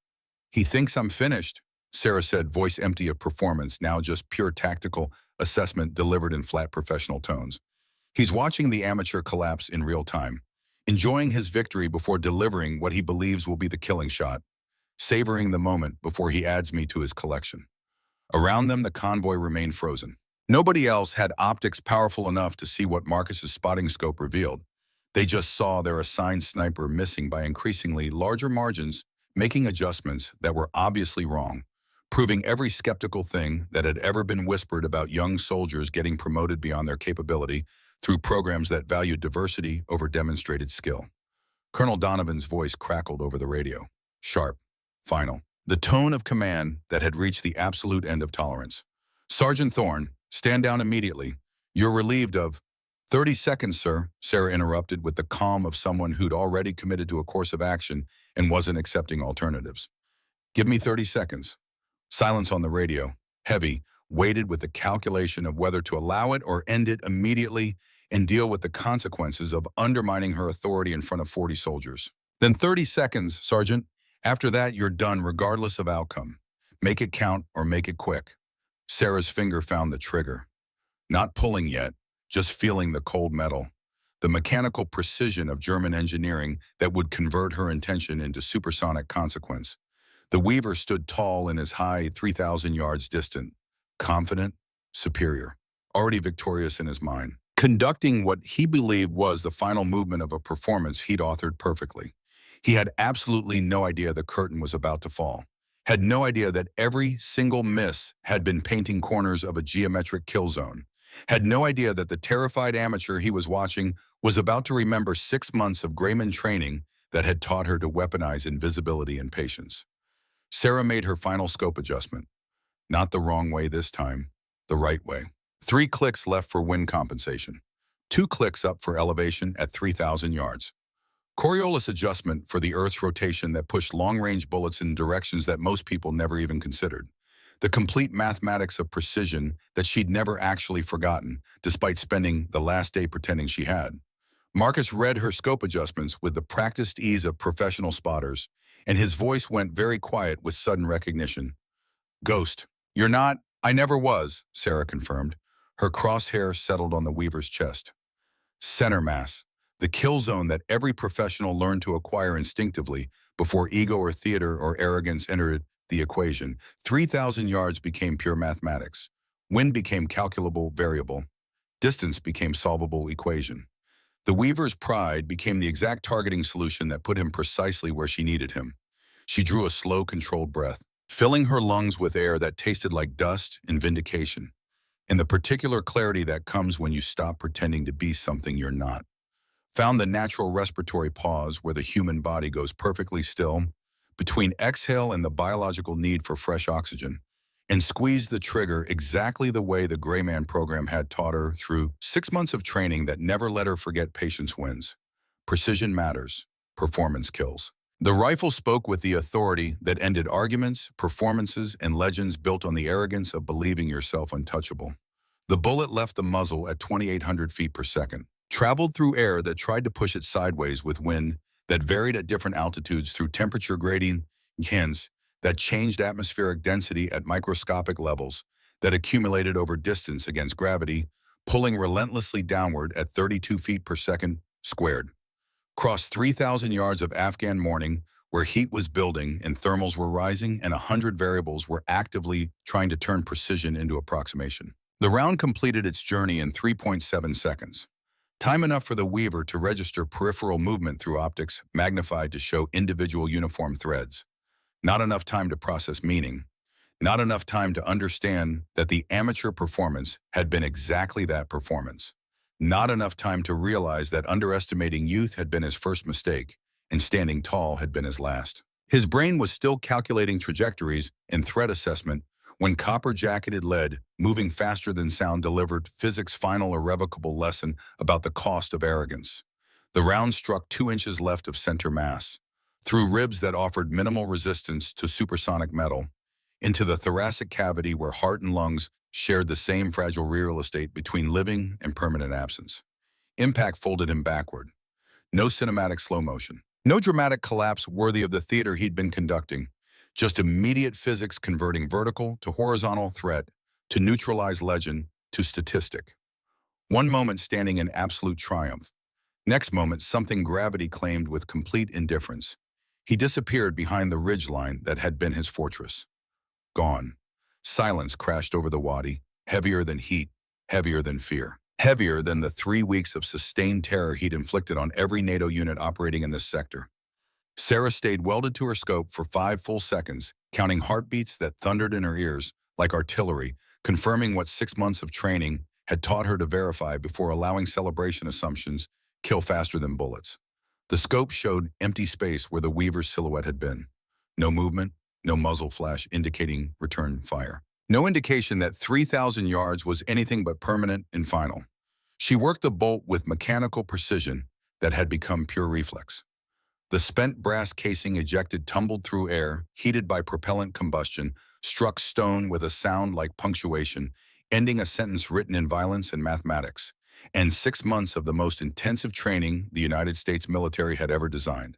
He thinks I'm finished, Sarah said, voice empty of performance, now just pure tactical assessment delivered in flat professional tones. He's watching the amateur collapse in real time, enjoying his victory before delivering what he believes will be the killing shot, savoring the moment before he adds me to his collection. Around them, the convoy remained frozen. Nobody else had optics powerful enough to see what Marcus's spotting scope revealed. They just saw their assigned sniper missing by increasingly larger margins, making adjustments that were obviously wrong, proving every skeptical thing that had ever been whispered about young soldiers getting promoted beyond their capability through programs that valued diversity over demonstrated skill. Colonel Donovan's voice crackled over the radio. Sharp, final. The tone of command that had reached the absolute end of tolerance. Sergeant Thorne, stand down immediately. You're relieved of... 30 seconds, sir, Sarah interrupted with the calm of someone who'd already committed to a course of action and wasn't accepting alternatives. Give me 30 seconds. Silence on the radio, heavy, weighted with the calculation of whether to allow it or end it immediately and deal with the consequences of undermining her authority in front of 40 soldiers. Then 30 seconds, Sergeant. After that, you're done regardless of outcome. Make it count or make it quick. Sarah's finger found the trigger. Not pulling yet, just feeling the cold metal. The mechanical precision of German engineering that would convert her intention into supersonic consequence. The Weaver stood tall in his high 3,000 yards distant, confident, superior, already victorious in his mind, conducting what he believed was the final movement of a performance he'd authored perfectly. He had absolutely no idea the curtain was about to fall, had no idea that every single miss had been painting corners of a geometric kill zone, had no idea that the terrified amateur he was watching was about to remember 6 months of Grayman training that had taught her to weaponize invisibility and patience. Sarah made her final scope adjustment. Not the wrong way this time, the right way. 3 clicks left for wind compensation. 2 clicks up for elevation at 3,000 yards. Coriolis adjustment for the Earth's rotation that pushed long-range bullets in directions that most people never even considered. The complete mathematics of precision that she'd never actually forgotten, despite spending the last day pretending she had. Marcus read her scope adjustments with the practiced ease of professional spotters, and his voice went very quiet with sudden recognition. Ghost. You're not. I never was, Sarah confirmed. Her crosshair settled on the Weaver's chest. Center mass. The kill zone that every professional learned to acquire instinctively before ego or theater or arrogance entered the equation. 3,000 yards became pure mathematics. Wind became calculable variable. Distance became solvable equation. The Weaver's pride became the exact targeting solution that put him precisely where she needed him. She drew a slow, controlled breath, filling her lungs with air that tasted like dust and vindication, and the particular clarity that comes when you stop pretending to be something you're not. Found the natural respiratory pause where the human body goes perfectly still, between exhale and the biological need for fresh oxygen, and squeezed the trigger exactly the way the Gray Man program had taught her through 6 months of training that never let her forget patience wins. Precision matters. Performance kills. The rifle spoke with the authority that ended arguments, performances, and legends built on the arrogance of believing yourself untouchable. The bullet left the muzzle at 2,800 feet per second, traveled through air that tried to push it sideways with wind that varied at different altitudes through temperature gradient, hence, that changed atmospheric density at microscopic levels, that accumulated over distance against gravity, pulling relentlessly downward at 32 feet per second squared. Crossed 3,000 yards of Afghan morning, where heat was building and thermals were rising and 100 variables were actively trying to turn precision into approximation. The round completed its journey in 3.7 seconds. Time enough for the Weaver to register peripheral movement through optics magnified to show individual uniform threads. Not enough time to process meaning. Not enough time to understand that the amateur performance had been exactly that performance. Not enough time to realize that underestimating youth had been his first mistake, and standing tall had been his last. His brain was still calculating trajectories and threat assessment when copper-jacketed lead, moving faster than sound, delivered physics' final irrevocable lesson about the cost of arrogance. The round struck 2 inches left of center mass, through ribs that offered minimal resistance to supersonic metal, into the thoracic cavity where heart and lungs shared the same fragile real estate between living and permanent absence. Impact folded him backward. No cinematic slow motion. No dramatic collapse worthy of the theater he'd been conducting. Just immediate physics converting vertical to horizontal threat, to neutralized legend, to statistic. One moment standing in absolute triumph. Next moment something gravity claimed with complete indifference. He disappeared behind the ridgeline that had been his fortress. Gone. Silence crashed over the wadi, heavier than heat, heavier than fear. Heavier than the 3 weeks of sustained terror he'd inflicted on every NATO unit operating in this sector. Sarah stayed welded to her scope for 5 full seconds, counting heartbeats that thundered in her ears like artillery, confirming what 6 months of training had taught her to verify before allowing celebration assumptions kill faster than bullets. The scope showed empty space where the Weaver's silhouette had been. No movement, no muzzle flash indicating return fire. No indication that 3,000 yards was anything but permanent and final. She worked the bolt with mechanical precision that had become pure reflex. The spent brass casing ejected tumbled through air, heated by propellant combustion, struck stone with a sound like punctuation, ending a sentence written in violence and mathematics, and 6 months of the most intensive training the United States military had ever designed.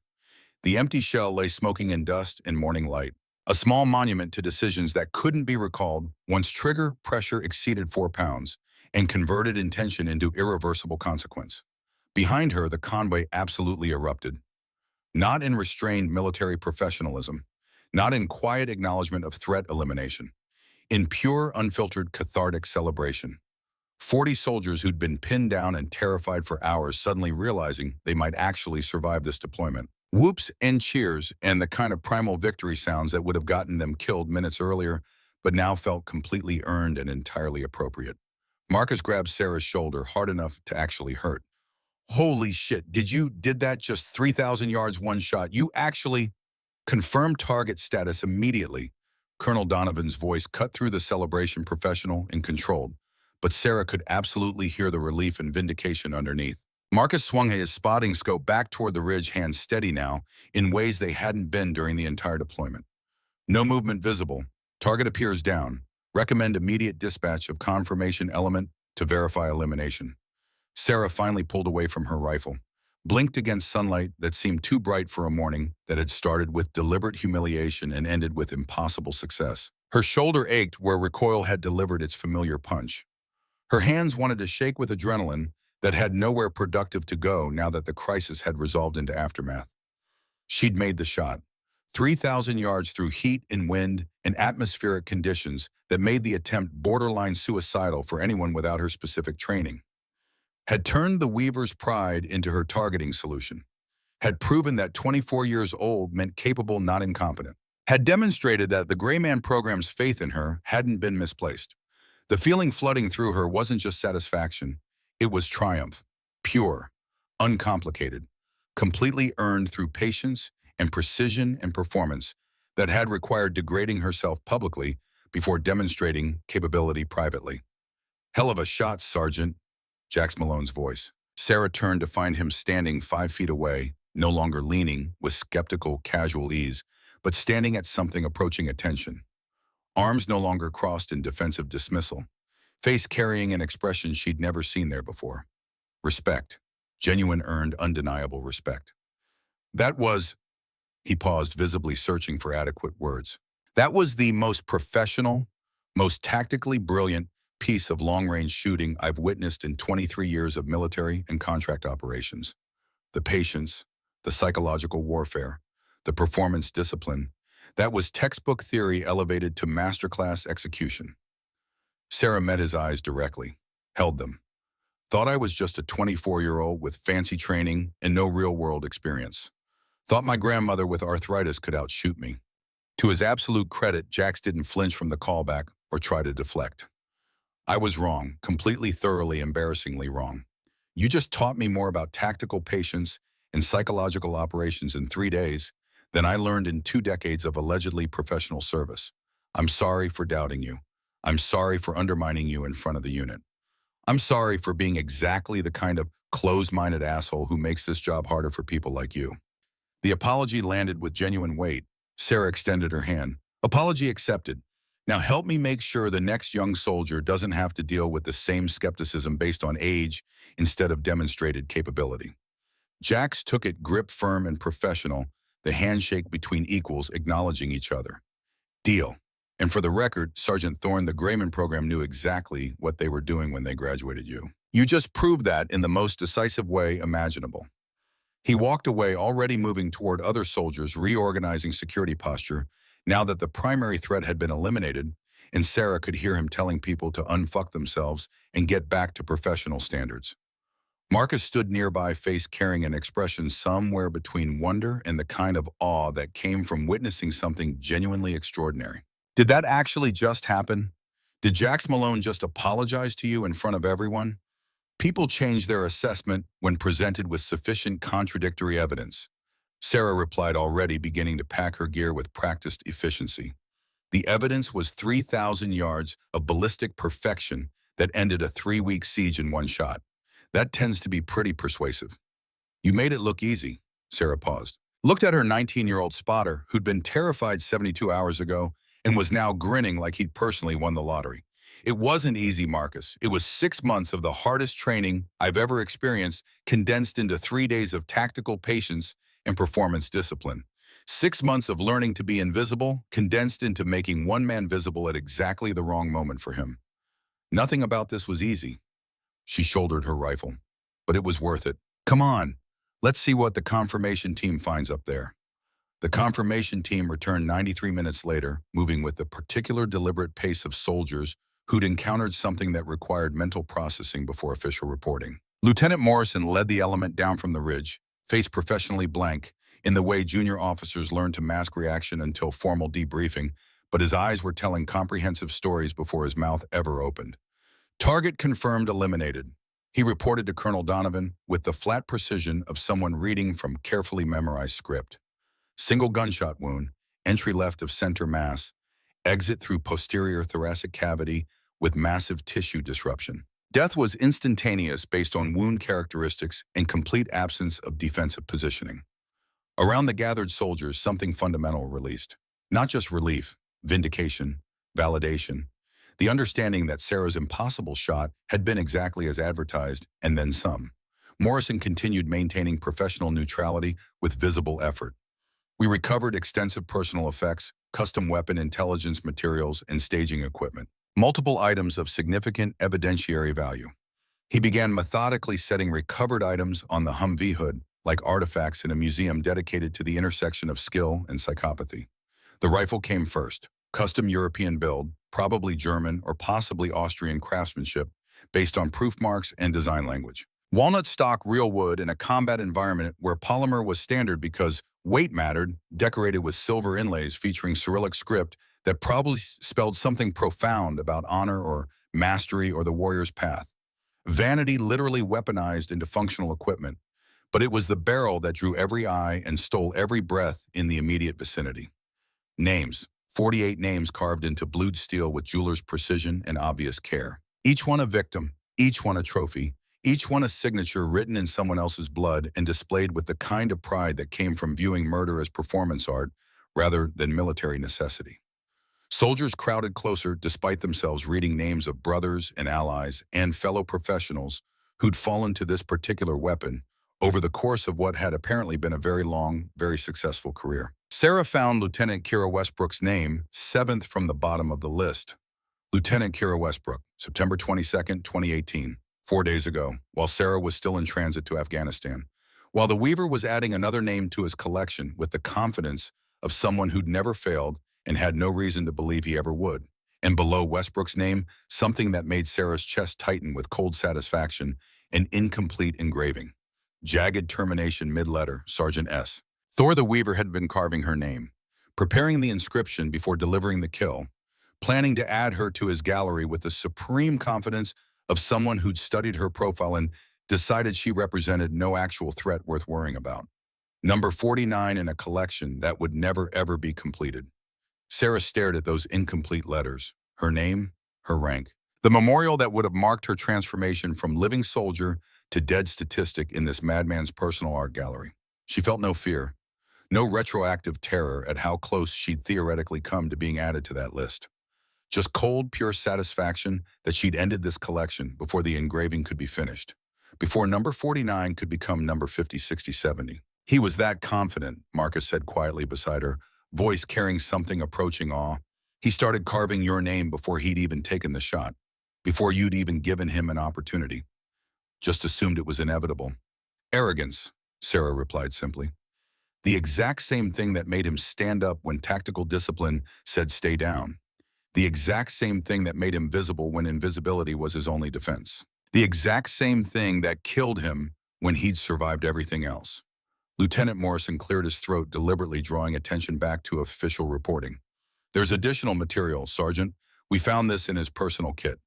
The empty shell lay smoking in dust and morning light, a small monument to decisions that couldn't be recalled once trigger pressure exceeded 4 pounds and converted intention into irreversible consequence. Behind her, the convoy absolutely erupted. Not in restrained military professionalism, not in quiet acknowledgement of threat elimination, in pure, unfiltered, cathartic celebration. 40 soldiers who'd been pinned down and terrified for hours suddenly realizing they might actually survive this deployment. Whoops and cheers and the kind of primal victory sounds that would have gotten them killed minutes earlier, but now felt completely earned and entirely appropriate. Marcus grabbed Sarah's shoulder hard enough to actually hurt. Holy shit, did that just 3,000 yards one shot? You actually confirmed target status immediately. Colonel Donovan's voice cut through the celebration, professional and controlled, but Sarah could absolutely hear the relief and vindication underneath. Marcus swung his spotting scope back toward the ridge, hands steady now, in ways they hadn't been during the entire deployment. No movement visible. Target appears down. Recommend immediate dispatch of confirmation element to verify elimination. Sarah finally pulled away from her rifle, blinked against sunlight that seemed too bright for a morning that had started with deliberate humiliation and ended with impossible success. Her shoulder ached where recoil had delivered its familiar punch. Her hands wanted to shake with adrenaline that had nowhere productive to go now that the crisis had resolved into aftermath. She'd made the shot. 3,000 yards through heat and wind and atmospheric conditions that made the attempt borderline suicidal for anyone without her specific training. Had turned the Weaver's pride into her targeting solution. Had proven that 24 years old meant capable, not incompetent. Had demonstrated that the Gray Man program's faith in her hadn't been misplaced. The feeling flooding through her wasn't just satisfaction, it was triumph. Pure, uncomplicated, completely earned through patience and precision and performance that had required degrading herself publicly before demonstrating capability privately. Hell of a shot, Sergeant, Jax Malone's voice. Sarah turned to find him standing 5 feet away, no longer leaning with skeptical, casual ease, but standing at something approaching attention. Arms no longer crossed in defensive dismissal, face carrying an expression she'd never seen there before. Respect. Genuine, earned, undeniable respect. That was, he paused, visibly searching for adequate words. That was the most professional, most tactically brilliant piece of long-range shooting I've witnessed in 23 years of military and contract operations. The patience, the psychological warfare, the performance discipline, that was textbook theory elevated to masterclass execution. Sarah met his eyes directly, held them. Thought I was just a 24-year-old with fancy training and no real-world experience. Thought my grandmother with arthritis could outshoot me. To his absolute credit, Jax didn't flinch from the callback or try to deflect. I was wrong, completely, thoroughly, embarrassingly wrong. You just taught me more about tactical patience and psychological operations in 3 days than I learned in 2 decades of allegedly professional service. I'm sorry for doubting you. I'm sorry for undermining you in front of the unit. I'm sorry for being exactly the kind of closed-minded asshole who makes this job harder for people like you. The apology landed with genuine weight. Sarah extended her hand. Apology accepted. Now help me make sure the next young soldier doesn't have to deal with the same skepticism based on age instead of demonstrated capability. Jax took it, grip firm and professional, the handshake between equals acknowledging each other. Deal. And for the record, Sergeant Thorne, the Grayman program knew exactly what they were doing when they graduated you. You just proved that in the most decisive way imaginable. He walked away, already moving toward other soldiers, reorganizing security posture, now that the primary threat had been eliminated, and Sarah could hear him telling people to unfuck themselves and get back to professional standards. Marcus stood nearby, face carrying an expression somewhere between wonder and the kind of awe that came from witnessing something genuinely extraordinary. Did that actually just happen? Did Jax Malone just apologize to you in front of everyone? People change their assessment when presented with sufficient contradictory evidence. Sarah replied, already beginning to pack her gear with practiced efficiency. The evidence was 3,000 yards of ballistic perfection that ended a 3-week siege in one shot. That tends to be pretty persuasive. You made it look easy. Sarah paused. Looked at her 19-year-old spotter, who'd been terrified 72 hours ago and was now grinning like he'd personally won the lottery. It wasn't easy, Marcus. It was 6 months of the hardest training I've ever experienced, condensed into 3 days of tactical patience and performance discipline. 6 months of learning to be invisible, condensed into making one man visible at exactly the wrong moment for him. Nothing about this was easy. She shouldered her rifle. But it was worth it. Come on, let's see what the confirmation team finds up there. The confirmation team returned 93 minutes later, moving with the particular deliberate pace of soldiers who'd encountered something that required mental processing before official reporting. Lieutenant Morrison led the element down from the ridge, face professionally blank, in the way junior officers learn to mask reaction until formal debriefing, but his eyes were telling comprehensive stories before his mouth ever opened. Target confirmed, eliminated. He reported to Colonel Donovan with the flat precision of someone reading from carefully memorized script. Single gunshot wound, entry left of center mass, exit through posterior thoracic cavity with massive tissue disruption. Death was instantaneous based on wound characteristics and complete absence of defensive positioning. Around the gathered soldiers, something fundamental released. Not just relief, vindication, validation, the understanding that Sarah's impossible shot had been exactly as advertised, and then some. Morrison continued maintaining professional neutrality with visible effort. We recovered extensive personal effects, custom weapon intelligence materials, and staging equipment. Multiple items of significant evidentiary value. He began methodically setting recovered items on the Humvee hood, like artifacts in a museum dedicated to the intersection of skill and psychopathy. The rifle came first, custom European build, probably German or possibly Austrian craftsmanship, based on proof marks and design language. Walnut stock real wood in a combat environment where polymer was standard because weight mattered, decorated with silver inlays featuring Cyrillic script that probably spelled something profound about honor or mastery or the warrior's path. Vanity literally weaponized into functional equipment, but it was the barrel that drew every eye and stole every breath in the immediate vicinity. Names. 48 names carved into blued steel with jeweler's precision and obvious care. Each one a victim, each one a trophy, each one a signature written in someone else's blood and displayed with the kind of pride that came from viewing murder as performance art rather than military necessity. Soldiers crowded closer despite themselves reading names of brothers and allies and fellow professionals who'd fallen to this particular weapon over the course of what had apparently been a very long, very successful career. Sarah found Lieutenant Kira Westbrook's name, seventh from the bottom of the list. Lieutenant Kira Westbrook, September 22nd, 2018, 4 days ago, while Sarah was still in transit to Afghanistan. While the Weaver was adding another name to his collection with the confidence of someone who'd never failed and had no reason to believe he ever would. And below Westbrook's name, something that made Sarah's chest tighten with cold satisfaction, an incomplete engraving. Jagged termination mid-letter, Sergeant S. Thor the Weaver had been carving her name, preparing the inscription before delivering the kill, planning to add her to his gallery with the supreme confidence of someone who'd studied her profile and decided she represented no actual threat worth worrying about. Number 49 in a collection that would never ever be completed. Sarah stared at those incomplete letters, her name, her rank, the memorial that would have marked her transformation from living soldier to dead statistic in this madman's personal art gallery. She felt no fear, no retroactive terror at how close she'd theoretically come to being added to that list. Just cold, pure satisfaction that she'd ended this collection before the engraving could be finished, before number 49 could become number 50, 60, 70. He was that confident, Marcus said quietly beside her, voice carrying something approaching awe. He started carving your name before he'd even taken the shot, before you'd even given him an opportunity. Just assumed it was inevitable. Arrogance, Sarah replied simply. The exact same thing that made him stand up when tactical discipline said stay down. The exact same thing that made him visible when invisibility was his only defense. The exact same thing that killed him when he'd survived everything else. Lieutenant Morrison cleared his throat, deliberately drawing attention back to official reporting. There's additional material, Sergeant. We found this in his personal kit.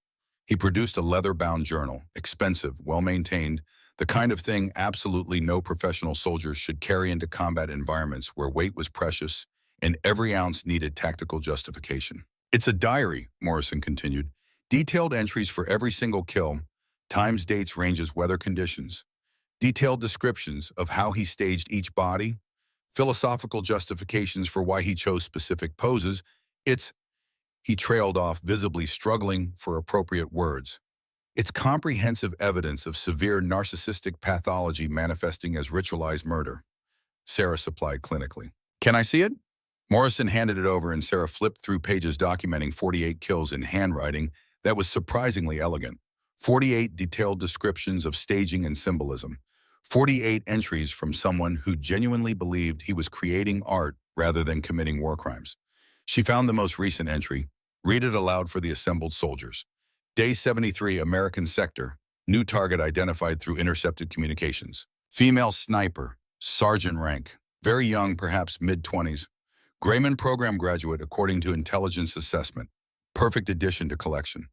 He produced a leather-bound journal, expensive, well-maintained, the kind of thing absolutely no professional soldiers should carry into combat environments where weight was precious and every ounce needed tactical justification. It's a diary, Morrison continued. Detailed entries for every single kill, times, dates, ranges, weather conditions. Detailed descriptions of how he staged each body, philosophical justifications for why he chose specific poses. He trailed off, visibly struggling for appropriate words. It's comprehensive evidence of severe narcissistic pathology manifesting as ritualized murder, Sarah supplied clinically. Can I see it? Morrison handed it over and Sarah flipped through pages documenting 48 kills in handwriting that was surprisingly elegant. 48 detailed descriptions of staging and symbolism. 48 entries from someone who genuinely believed he was creating art rather than committing war crimes. She found the most recent entry. Read it aloud for the assembled soldiers. Day 73, American sector. New target identified through intercepted communications. Female sniper, sergeant rank. Very young, perhaps mid-20s. Grayman program graduate according to intelligence assessment. Perfect addition to collection.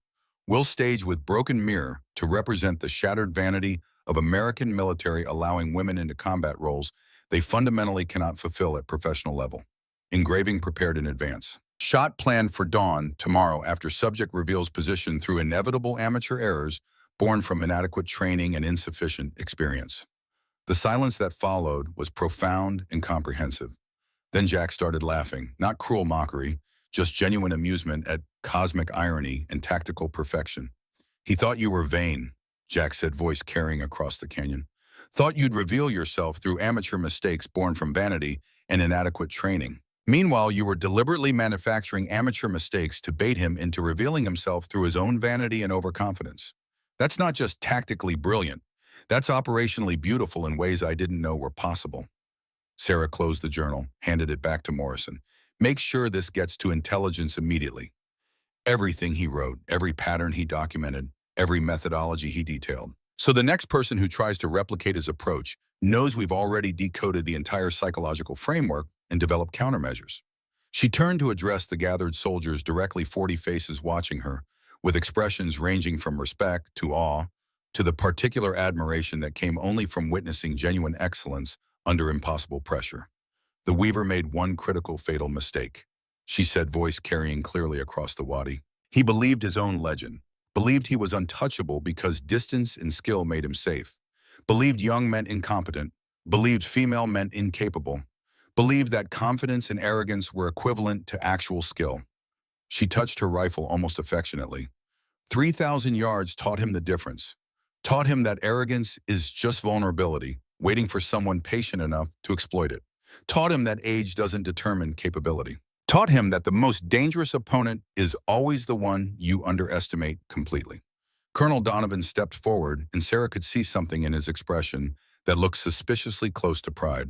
Will stage with broken mirror to represent the shattered vanity of American military allowing women into combat roles they fundamentally cannot fulfill at professional level. Engraving prepared in advance. Shot planned for dawn tomorrow after subject reveals position through inevitable amateur errors born from inadequate training and insufficient experience. The silence that followed was profound and comprehensive. Then Jack started laughing, not cruel mockery, just genuine amusement at cosmic irony and tactical perfection. He thought you were vain, Jack said, voice carrying across the canyon. Thought you'd reveal yourself through amateur mistakes born from vanity and inadequate training. Meanwhile, you were deliberately manufacturing amateur mistakes to bait him into revealing himself through his own vanity and overconfidence. That's not just tactically brilliant. That's operationally beautiful in ways I didn't know were possible. Sarah closed the journal, handed it back to Morrison. Make sure this gets to intelligence immediately. Everything he wrote, every pattern he documented, every methodology he detailed. So the next person who tries to replicate his approach knows we've already decoded the entire psychological framework and developed countermeasures. She turned to address the gathered soldiers, directly 40 faces watching her, with expressions ranging from respect to awe to the particular admiration that came only from witnessing genuine excellence under impossible pressure. The Weaver made one critical, fatal mistake, she said, voice carrying clearly across the wadi. He believed his own legend, believed he was untouchable because distance and skill made him safe, believed young meant incompetent, believed female meant incapable, believed that confidence and arrogance were equivalent to actual skill. She touched her rifle almost affectionately. 3,000 yards taught him the difference, taught him that arrogance is just vulnerability, waiting for someone patient enough to exploit it, taught him that age doesn't determine capability, taught him that the most dangerous opponent is always the one you underestimate completely. Colonel Donovan stepped forward, and Sarah could see something in his expression that looked suspiciously close to pride.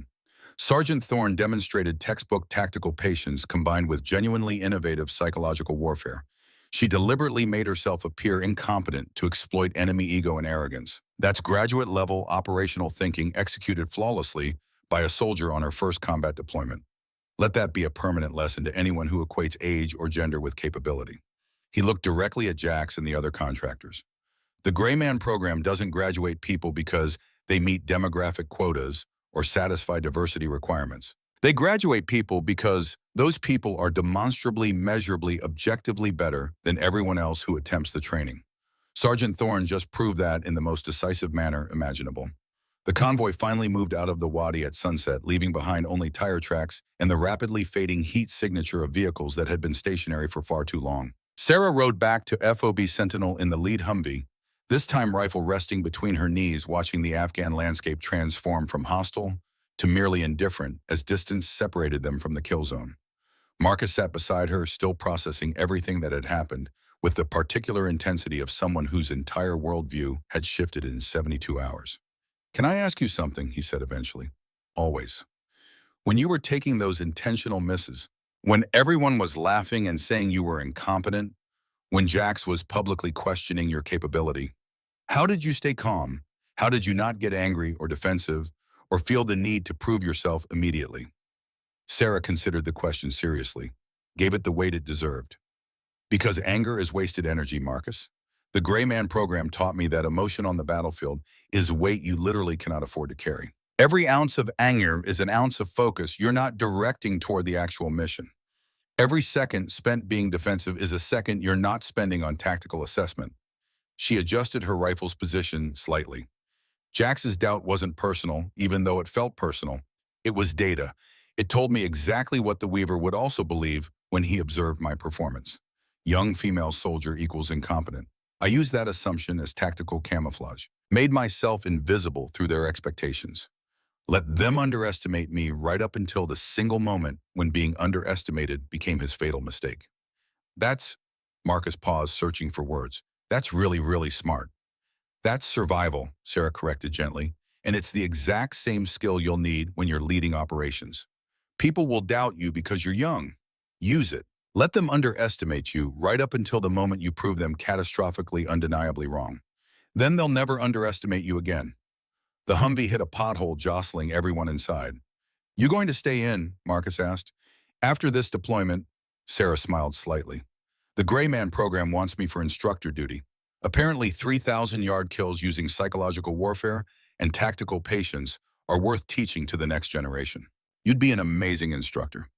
Sergeant Thorne demonstrated textbook tactical patience combined with genuinely innovative psychological warfare. She deliberately made herself appear incompetent to exploit enemy ego and arrogance. That's graduate-level operational thinking executed flawlessly by a soldier on her first combat deployment. Let that be a permanent lesson to anyone who equates age or gender with capability. He looked directly at Jax and the other contractors. The Gray Man program doesn't graduate people because they meet demographic quotas or satisfy diversity requirements. They graduate people because those people are demonstrably, measurably, objectively better than everyone else who attempts the training. Sergeant Thorne just proved that in the most decisive manner imaginable. The convoy finally moved out of the wadi at sunset, leaving behind only tire tracks and the rapidly fading heat signature of vehicles that had been stationary for far too long. Sarah rode back to FOB Sentinel in the lead Humvee, this time rifle resting between her knees, watching the Afghan landscape transform from hostile to merely indifferent as distance separated them from the kill zone. Marcus sat beside her, still processing everything that had happened, with the particular intensity of someone whose entire worldview had shifted in 72 hours. Can I ask you something, he said eventually. Always. When you were taking those intentional misses, when everyone was laughing and saying you were incompetent, when Jax was publicly questioning your capability, how did you stay calm? How did you not get angry or defensive or feel the need to prove yourself immediately? Sarah considered the question seriously, gave it the weight it deserved. Because anger is wasted energy, Marcus. The Gray Man program taught me that emotion on the battlefield is weight you literally cannot afford to carry. Every ounce of anger is an ounce of focus you're not directing toward the actual mission. Every second spent being defensive is a second you're not spending on tactical assessment. She adjusted her rifle's position slightly. Jax's doubt wasn't personal, even though it felt personal. It was data. It told me exactly what the Weaver would also believe when he observed my performance. Young female soldier equals incompetent. I used that assumption as tactical camouflage, made myself invisible through their expectations. Let them underestimate me right up until the single moment when being underestimated became his fatal mistake. That's, Marcus paused, searching for words. That's really, really smart. That's survival, Sarah corrected gently, and it's the exact same skill you'll need when you're leading operations. People will doubt you because you're young. Use it. Let them underestimate you right up until the moment you prove them catastrophically, undeniably wrong. Then they'll never underestimate you again. The Humvee hit a pothole, jostling everyone inside. You going to stay in? Marcus asked. After this deployment, Sarah smiled slightly. The Gray Man program wants me for instructor duty. Apparently 3,000-yard kills using psychological warfare and tactical patience are worth teaching to the next generation. You'd be an amazing instructor.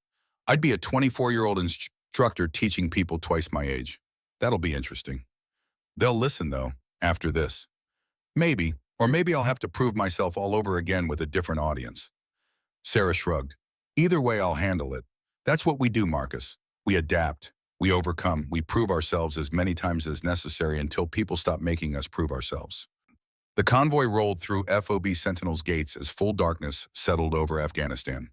I'd be a 24-year-old instructor teaching people twice my age. That'll be interesting. They'll listen, though, after this. Maybe, or maybe I'll have to prove myself all over again with a different audience. Sarah shrugged. Either way, I'll handle it. That's what we do, Marcus. We adapt, we overcome, we prove ourselves as many times as necessary until people stop making us prove ourselves. The convoy rolled through FOB Sentinel's gates as full darkness settled over Afghanistan.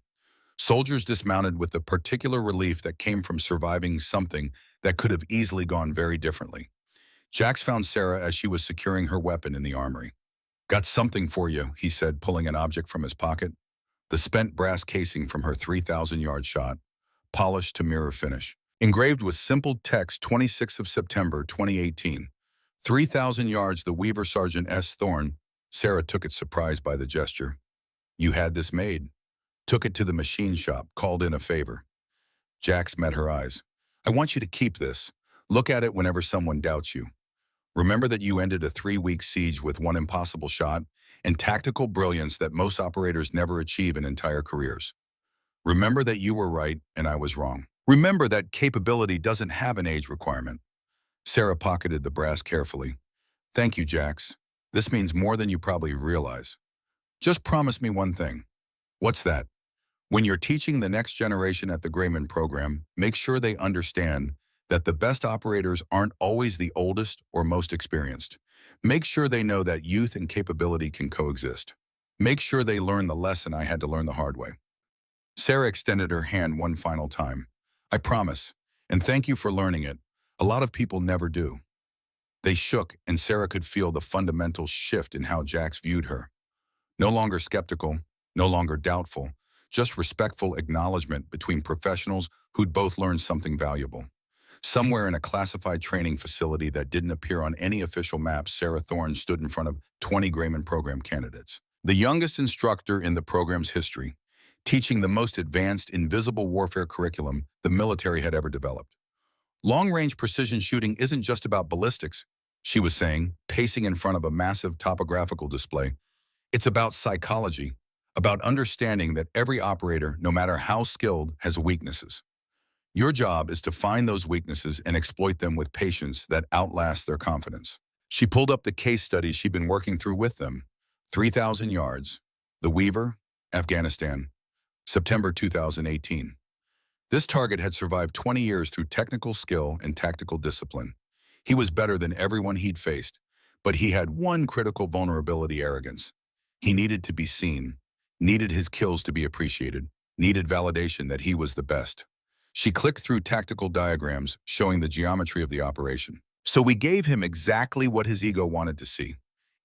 Soldiers dismounted with the particular relief that came from surviving something that could have easily gone very differently. Jax found Sarah as she was securing her weapon in the armory. "Got something for you," he said, pulling an object from his pocket. The spent brass casing from her 3,000-yard shot, polished to mirror finish. Engraved with simple text, 26th of September, 2018. 3,000 yards, the Weaver Sergeant S. Thorne. Sarah took it, surprised by the gesture. "You had this made." Took it to the machine shop, called in a favor. Jax met her eyes. "I want you to keep this. Look at it whenever someone doubts you. Remember that you ended a 3-week siege with one impossible shot and tactical brilliance that most operators never achieve in entire careers. Remember that you were right and I was wrong. Remember that capability doesn't have an age requirement." Sarah pocketed the brass carefully. "Thank you, Jax. This means more than you probably realize. Just promise me one thing." "What's that?" "When you're teaching the next generation at the Grayman program, make sure they understand that the best operators aren't always the oldest or most experienced. Make sure they know that youth and capability can coexist. Make sure they learn the lesson I had to learn the hard way." Sarah extended her hand one final time. "I promise, and thank you for learning it. A lot of people never do." They shook, and Sarah could feel the fundamental shift in how Jax viewed her. No longer skeptical, no longer doubtful, just respectful acknowledgement between professionals who'd both learned something valuable. Somewhere in a classified training facility that didn't appear on any official maps, Sarah Thorne stood in front of 20 Grayman program candidates. The youngest instructor in the program's history, teaching the most advanced invisible warfare curriculum the military had ever developed. "Long-range precision shooting isn't just about ballistics," she was saying, pacing in front of a massive topographical display. "It's about psychology, about understanding that every operator, no matter how skilled, has weaknesses. Your job is to find those weaknesses and exploit them with patience that outlasts their confidence." She pulled up the case studies she'd been working through with them. 3,000 yards. The Weaver, Afghanistan, September 2018. This target had survived 20 years through technical skill and tactical discipline. He was better than everyone he'd faced, but he had one critical vulnerability: arrogance. He needed to be seen, needed his kills to be appreciated, needed validation that he was the best. She clicked through tactical diagrams showing the geometry of the operation. "So we gave him exactly what his ego wanted to see: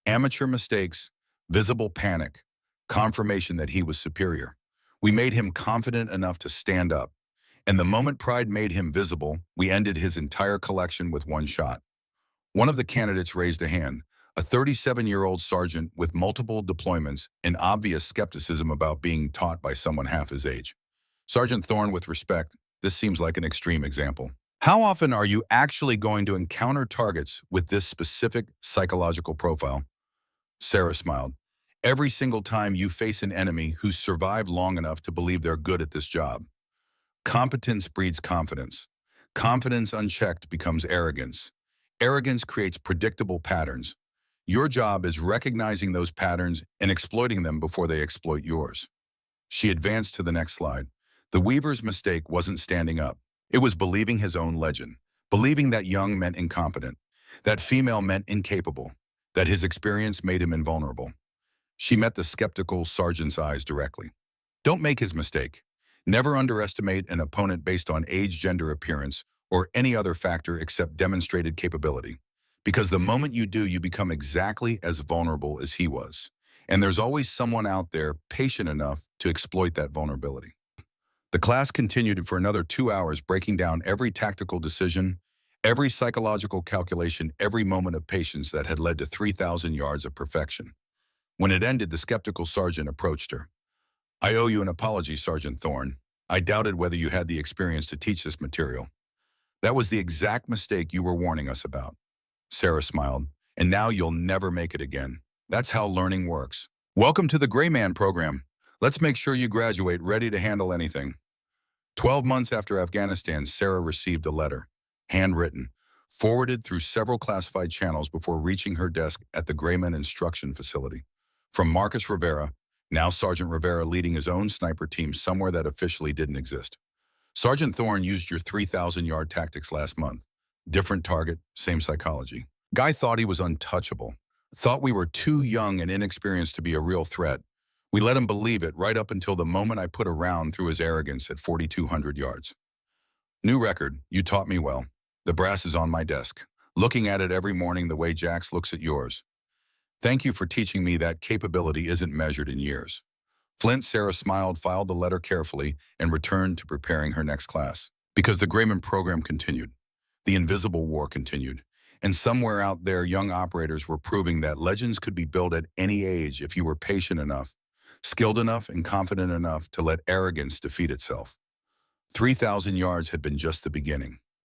amateur mistakes, visible panic, confirmation that he was superior. We made him confident enough to stand up. And the moment pride made him visible, we ended his entire collection with one shot." One of the candidates raised a hand, a 37-year-old sergeant with multiple deployments and obvious skepticism about being taught by someone half his age. "Sergeant Thorne, with respect, this seems like an extreme example. How often are you actually going to encounter targets with this specific psychological profile?" Sarah smiled. "Every single time you face an enemy who's survived long enough to believe they're good at this job. Competence breeds confidence. Confidence unchecked becomes arrogance. Arrogance creates predictable patterns. Your job is recognizing those patterns and exploiting them before they exploit yours." She advanced to the next slide. The Weaver's mistake wasn't standing up. It was believing his own legend, believing that young meant incompetent, that female meant incapable, that his experience made him invulnerable. She met the skeptical sergeant's eyes directly. "Don't make his mistake. Never underestimate an opponent based on age, gender, appearance, or any other factor except demonstrated capability. Because the moment you do, you become exactly as vulnerable as he was. And there's always someone out there patient enough to exploit that vulnerability." The class continued for another 2 hours, breaking down every tactical decision, every psychological calculation, every moment of patience that had led to 3,000 yards of perfection. When it ended, the skeptical sergeant approached her. "I owe you an apology, Sergeant Thorne. I doubted whether you had the experience to teach this material. That was the exact mistake you were warning us about." Sarah smiled. "And now you'll never make it again. That's how learning works. Welcome to the Grayman program. Let's make sure you graduate ready to handle anything." 12 months after Afghanistan, Sarah received a letter, handwritten, forwarded through several classified channels before reaching her desk at the Grayman instruction facility. From Marcus Rivera, now Sergeant Rivera leading his own sniper team somewhere that officially didn't exist. Sergeant Thorne used your 3,000-yard tactics last month. Different target, same psychology. Guy thought he was untouchable, thought we were too young and inexperienced to be a real threat. We let him believe it right up until the moment I put a round through his arrogance at 4,200 yards. New record, you taught me well. The brass is on my desk, looking at it every morning the way Jax looks at yours. Thank you for teaching me that capability isn't measured in years. Flint, Sarah smiled, filed the letter carefully, and returned to preparing her next class. Because the Grayman program continued. The invisible war continued. And somewhere out there, young operators were proving that legends could be built at any age if you were patient enough, skilled enough, and confident enough to let arrogance defeat itself. 3,000 yards had been just the beginning.